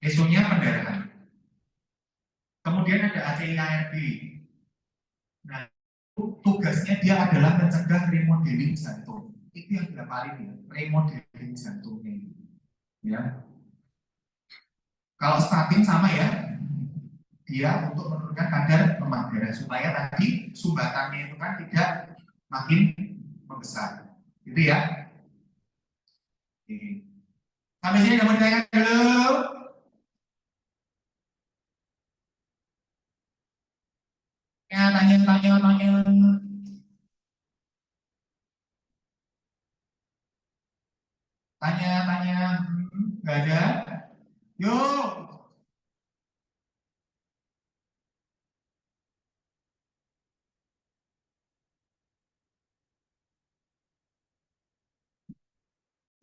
Esonya pendarahan. Kemudian ada ACE-ARB. Nah, tugasnya dia adalah mencegah remodeling jantung. Itu yang dilaparin ya, remodeling jantungnya. Ya. Kalau statin sama ya, dia untuk menurunkan kadar lemak darah supaya tadi sumbatannya itu kan tidak makin membesar. Gitu ya. Oke. Sampai sini ada mau ditanyakan dulu? Ya, tanya. Tanya. Nggak ada? Yuk.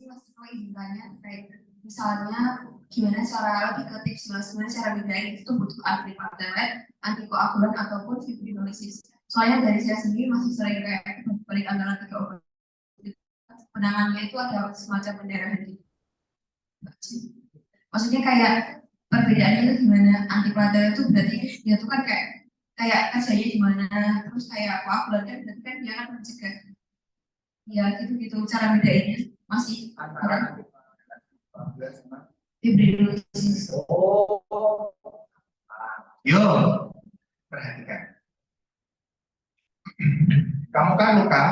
Masih mau izin tanya kayak misalnya gimana cara lebih ke tips gimana cara bedain itu butuh antiplatelet, antikoagulan ataupun fibrinolysis. Soalnya dari saya sendiri masih sering kayak balik antara tiga obat. Penanganannya itu ada semacam pendarahan gitu. Maksudnya kayak perbedaannya itu gimana? Antiplatelet itu berarti dia tuh kan kayak kerjanya gimana? Terus kayak koagulan kan berarti kan dia kan mencegah. Ya gitu cara bedainnya masih kurang. Fibrinolysis. Yuk, perhatikan. Kamu kan luka,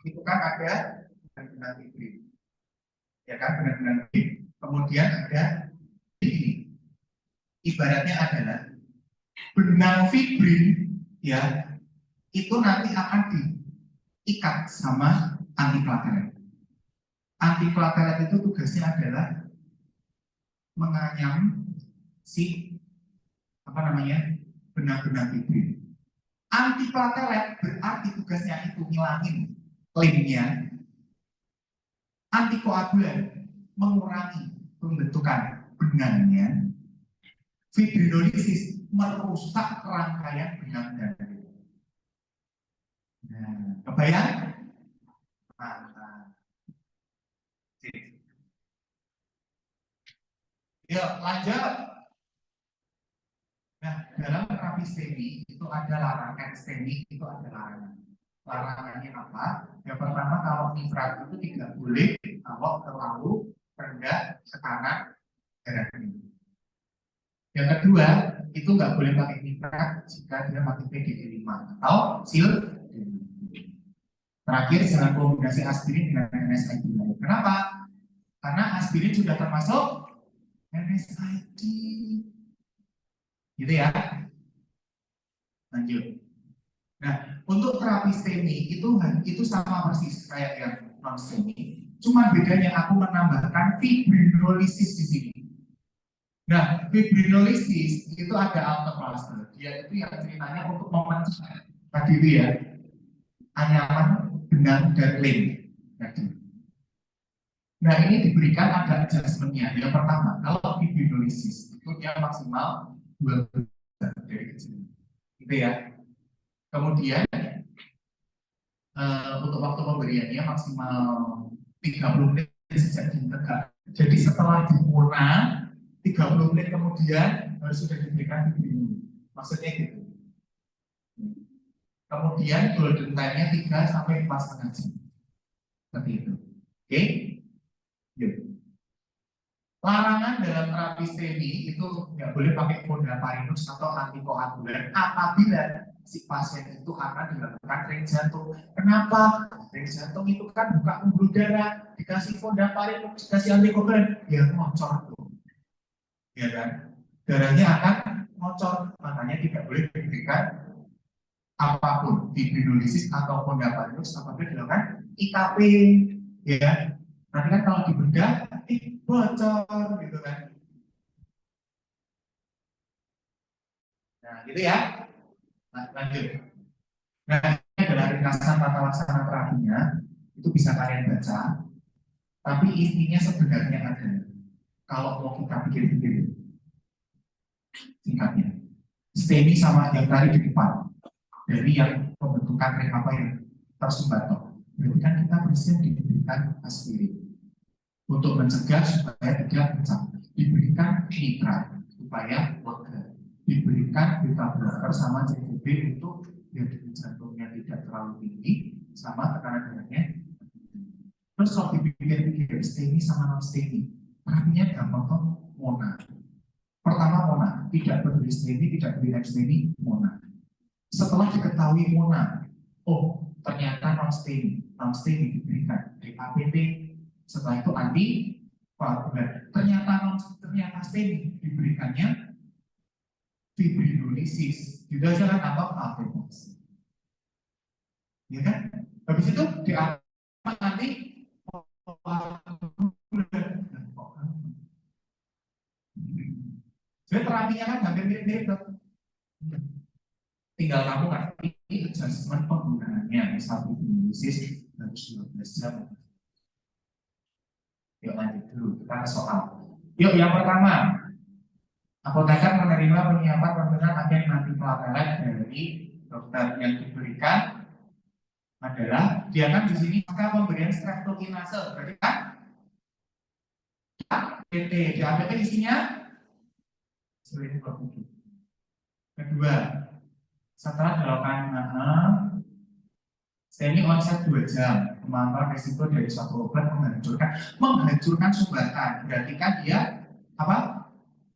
itu kan ada benang fibrin. Ya kan, benang fibrin. Kemudian ada ini. Ibaratnya adalah benang fibrin, ya, itu nanti akan diikat sama antiplatelet. Antiplatelet itu tugasnya adalah menganyam si benang-benang fibrin. Antiplatelet berarti tugasnya itu ngilangin limnya. Antikoagulan mengurangi pembentukan benangnya. Fibrinolisis merusak rangkaian benang darah. Nah, kebayang? Mantap. Yuk, lanjut. Nah, dalam terapi STEMI itu ada larangan. STEMI itu ada larangan. Larangannya apa? Yang pertama, kalau nitrat itu tidak boleh kalau terlalu rendah tekanan darah tinggi. Yang kedua, itu nggak boleh pakai nitrat jika dia pakai PDE5 atau SIL. Terakhir, jangan kombinasi aspirin dengan NSAID. Kenapa? Karena aspirin sudah termasuk NSAID. Gitu ya. Lanjut. Nah, untuk terapi STEMI itu sama persis kayak yang non STEMI. Cuma bedanya aku menambahkan fibrinolysis di sini. Nah, fibrinolysis itu ada alteplase. Dia itu yang ceritanya untuk memecah tadi itu ya, anyaman benang dan lem. Nah, ini diberikan ada adjustment-nya. Yang pertama, kalau fibrinolysis itu dia maksimal 2 bulan dari kecil. Gitu ya. Kemudian untuk waktu pemberiannya maksimal 30 menit sejak ditegak. Jadi setelah dimulai 30 menit kemudian harus sudah diberikan fibrinolysis. Maksudnya gitu. Kemudian golden time-nya 3 sampai 4,5 jam. Seperti itu. Oke? Yuk. Larangan dalam terapi STEMI itu nggak boleh pakai fondaparinux atau antikoagulan apabila si pasien itu akan dilakukan ring jantung. Kenapa? Ring jantung itu kan buka pembuluh darah, dikasih fondaparinux, dikasih antikoagulan, ya ngocor tuh, ya kan? Darahnya akan ngocor, makanya tidak boleh diberikan apapun fibrinolysis atau fondaparinux apabila dilakukan IKP, ya. Nanti kan kalau dibedah, bocor gitu kan. Nah, gitu ya. Nah, lanjut. Nah, ini adalah ringkasan tata laksana terapinya. Itu bisa kalian baca. Tapi intinya sebenarnya ada. Kalau mau kita pikir-pikir, singkatnya. STEMI sama yang tadi di depan. Dari yang pembentukan ring apa yang tersumbat. Berarti kan kita bersiap diberikan aspirin. Untuk mencegah supaya tidak pecah, diberikan nitrat supaya lega, diberikan beta blocker sama CDB untuk biar jantungnya tidak terlalu tinggi sama tekanan darahnya. Terus kalau dipikir-pikir STEMI sama non STEMI, artinya gampang tuh mona. Pertama mona, tidak peduli STEMI, tidak peduli non STEMI, mona. Setelah diketahui mona, oh ternyata non-STEMI diberikan di APT, setelah itu antikoagulan. Ternyata STEMI diberikannya fibrinolisis, juga jangan apa APT. Ya kan? Habis itu di nanti jadi terapinya kan hampir mirip-mirip dok. Tinggal kamu ngerti adjustment penggunaannya. Misal fibrinolisis harus 12 jam. Yuk lanjut dulu, kita ke soal. Yuk yang pertama, apoteker menerima penyiapan penggunaan agen anti platelet dari dokter. Yang diberikan adalah dia kan di sini maka pemberian streptokinase, berarti kan APT. Di APT isinya seperti itu. Kedua, setelah dilakukan STEMI onset 2 jam, kemampuan risiko dari suatu obat menghancurkan sumbatan. Berarti kan dia apa?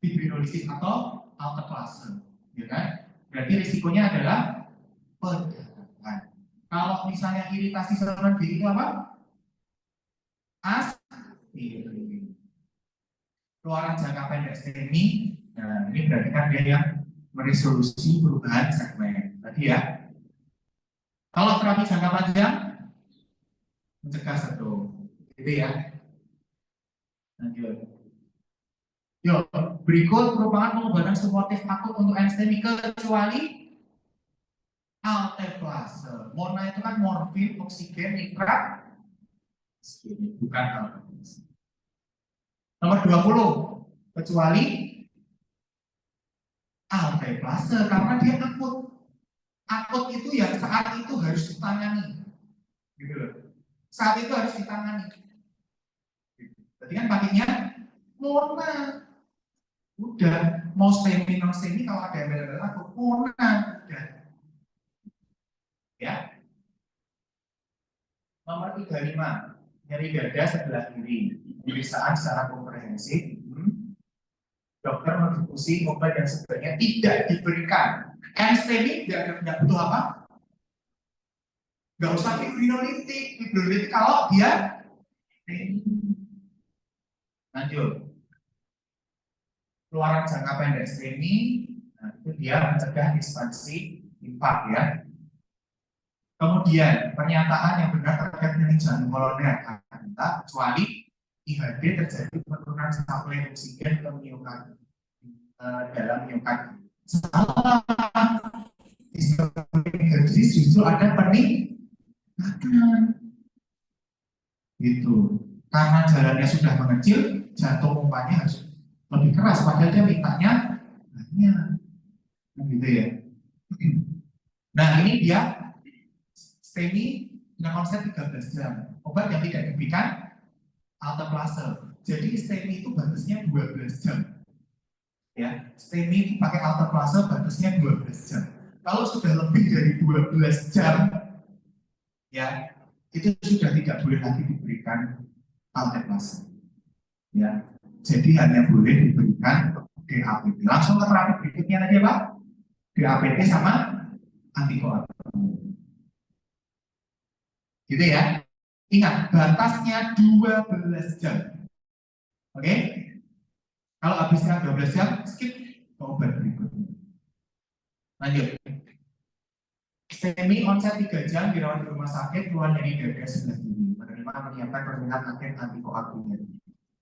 Fibrinolisis atau alteplase, ya kan? Berarti risikonya adalah perdarahan. Kalau misalnya iritasi saluran B itu apa? Aspirin. Keluaran jangka pendek STEMI, nah ini berarti kan dia yang meresolusi perubahan segmen. Tadi ya. Kalau terapi jangka panjang, mencegah stroke. Gitu ya. Lanjut. Yuk, berikut merupakan pengobatan suportif akut untuk STEMI kecuali alteplase. Mona itu kan morfin, oksigen, nitrat, bukan alteplase. Nomor 20, kecuali alteplase karena dia akut. Akut itu yang saat itu harus ditangani. Gitu loh. Saat itu harus ditangani. Berarti kan pakainya Mona. Udah, mau STEMI non STEMI kalau ada embel-embel akut, Mona. Udah. Ya. Nomor 35, nyeri dada sebelah kiri. Pemeriksaan secara komprehensif. Dokter berdiskusi obat yang sebenarnya tidak diberikan. STEMI tidak butuh apa? Nggak usah fibrinolitik. Fibrinolitik kalau dia lanjut. Keluaran jangka pendek STEMI, nah, itu dia mencegah ekspansi limpa ya. Kemudian pernyataan yang benar terkait dengan jantung koloner kecuali IHD terjadi penurunan suplai oksigen ke miokard dalam miokard. Salah. Justru ada peningkatan. Gitu. Karena jalannya sudah mengecil, jantung pompanya harus lebih keras. Padahal dia mintanya banyak. Gitu ya. Nah ini dia STEMI dengan konsep 13 jam. Obat yang tidak diberikan alteplase. Jadi STEMI itu batasnya 12 jam. Ya, STEMI itu pakai alteplase batasnya 12 jam. Kalau sudah lebih dari 12 jam, ya itu sudah tidak boleh lagi diberikan alteplase. Ya, jadi hanya boleh diberikan DAPT. Langsung ke terapi berikutnya aja Pak. DAPT sama antikoagulan. Gitu ya. Ingat, batasnya 12 jam. Oke? Kalau habisnya 12 jam, skip ke obat berikutnya. Lanjut. STEMI onset 3 jam dirawat di rumah sakit, keluar dari dada sebelah kiri. Menerima menyiapkan permintaan agen antikoagulan.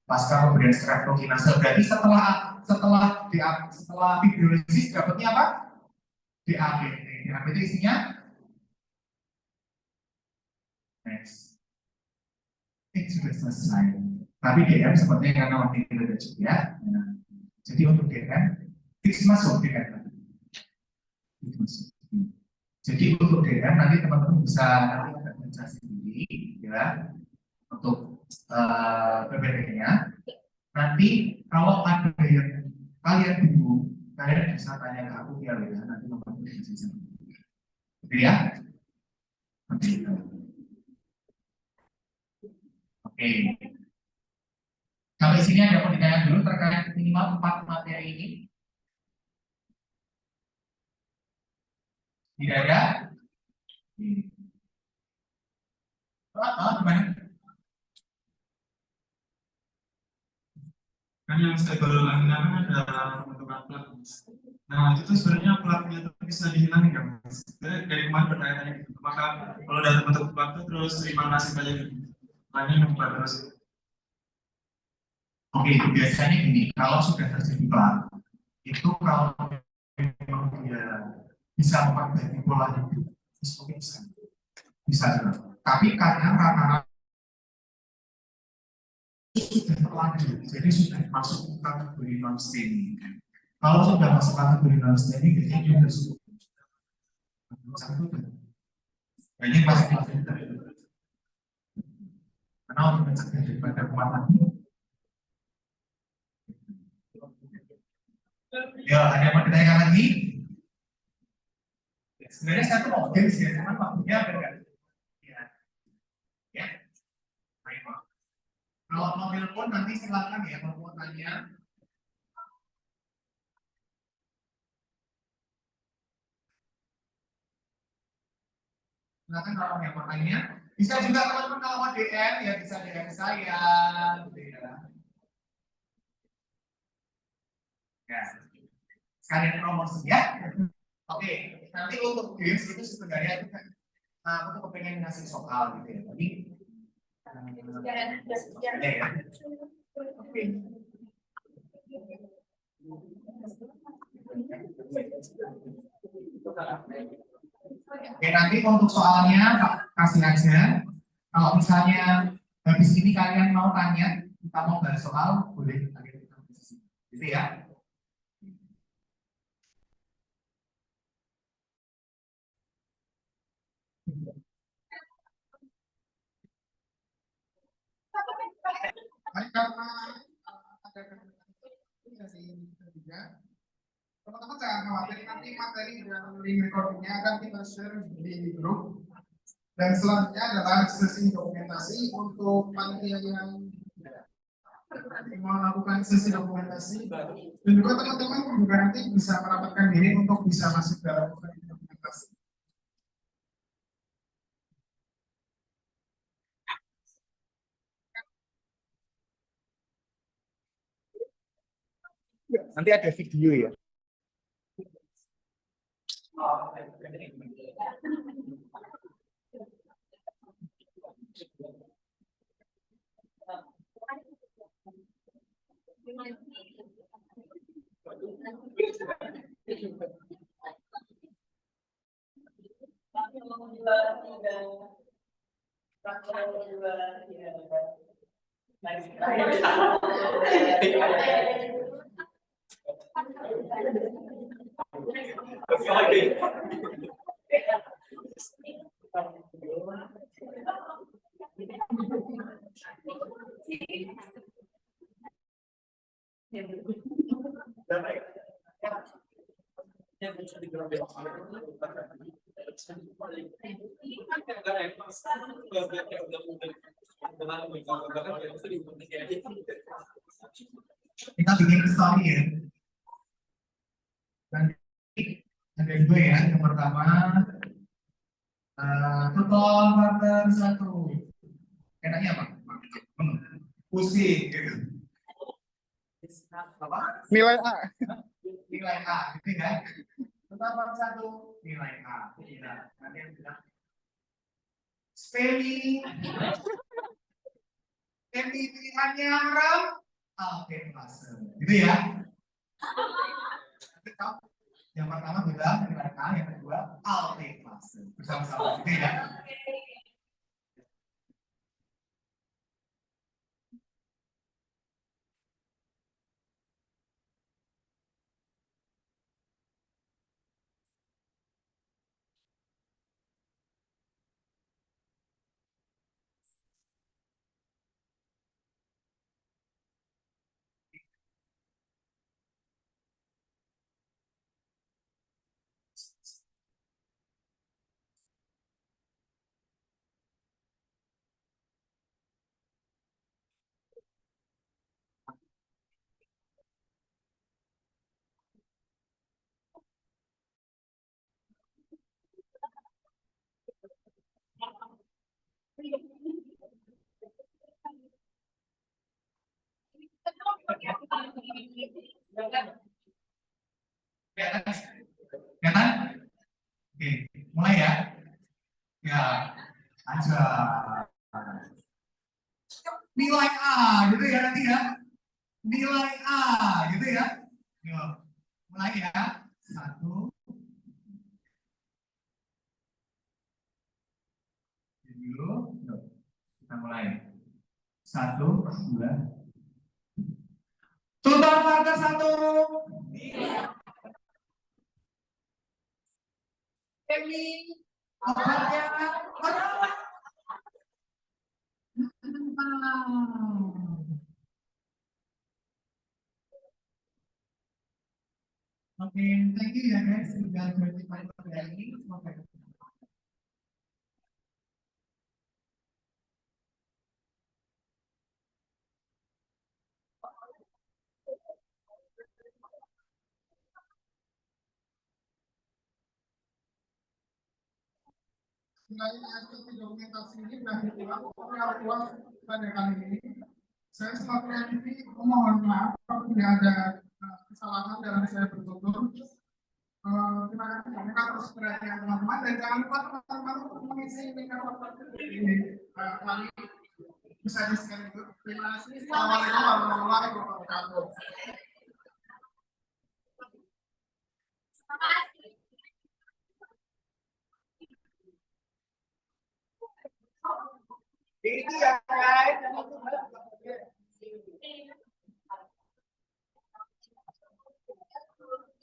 Pasca pemberian streptokinase, berarti setelah fibrinolisis dapatnya apa? DAPT. DAPT isinya next. Sudah selesai. Tapi DM sepertinya karena waktu itu sudah cukup ya. Nah, jadi untuk DM fix masuk DM. Jadi untuk DM nanti teman-teman bisa nanti akan baca sendiri ya untuk PPT-nya. Nanti kalau ada yang kalian bingung, kalian bisa tanya ke aku ya, nanti teman-teman bisa jawab. Oke ya? Oke. Sampai sini ada mau ditanya dulu terkait minimal 4 materi ini. Tidak ada? Gimana? Kan yang saya baru lakukan ada pembentukan plat. Nah itu tuh sebenarnya platnya itu bisa dihilangin kan? Dari kemarin bertanya-tanya gitu. Maka kalau udah terbentuk plat itu terus terima nasib aja gitu. Lainnya nyoba terus. Oke, biasanya gini, kalau sudah terjadi plat, itu kalau memang dia bisa memperbaiki pola hidup, itu bisa, bisa juga. Tapi karena rata-rata sudah terlanjur, jadi sudah masuk kategori non STEMI. Kalau sudah masuk kategori non STEMI, biasanya juga sudah satu kan. Banyak masih karena untuk mencegah daripada kematian. Ya, ada yang mau ditanyakan lagi? Ya, sebenarnya saya tuh mau games ya, cuman waktunya beda. Ya, ya, baik Pak. Kalau mau telepon nanti silakan ya, kalau mau tanya. Silakan kalau yang mau tanya. Bisa juga teman-teman kalau mau DM ya bisa DM saya, gitu ya. Ya, sekalian promosi ya. Oke, nanti untuk games itu sebenarnya aku tuh kepengen ngasih soal gitu ya. Tapi ya. Oke. Oke, nanti untuk soalnya kasih aja. Kalau misalnya habis ini kalian mau tanya, kita mau bahas soal, boleh kalian gitu ya. Baik, karena ada sesi ketiga, teman-teman jangan khawatir, nanti materi dan link recordingnya akan kita share di grup. Dan selanjutnya adalah sesi dokumentasi untuk panitia yang melakukan sesi dokumentasi, dan juga teman-teman juga nanti bisa merapatkan diri untuk bisa masuk dalam sesi dokumentasi. Nanti ada video ya. Kita bikin story ya. Dan ada dua ya. Yang pertama, total partner 1. Enaknya apa? Pusing gitu. Apa? Nilai A. Nilai A, gitu kan? Total partner 1, nilai A. Tidak. Nanti yang bilang spelling. Pilihannya ram. Oke, kelas. Gitu ya. Yang pertama bilang nilai A, yang kedua alte kelas. Bersama-sama gitu ya. Kelihatan? Kelihatan? Oke, mulai ya. Ya, aja. Nilai A gitu ya nanti ya. Nilai A gitu ya. Yuk, mulai ya. 1. Dulu. Yuk, kita mulai. 1, 2. Tutor faktor 1. Emi. Apanya? Oke, thank you ya guys sudah berpartisipasi pada ini. Semoga selain aspek dokumentasi ini berakhir puas pada kali ini. Saya selaku ini mohon maaf kalau tidak ada kesalahan dalam saya bertutur. Terima kasih banyak atas perhatian teman-teman dan jangan lupa teman-teman untuk mengisi link ini kami bisa di-scan itu. Terima kasih. Assalamualaikum warahmatullahi wabarakatuh. Ini ya guys.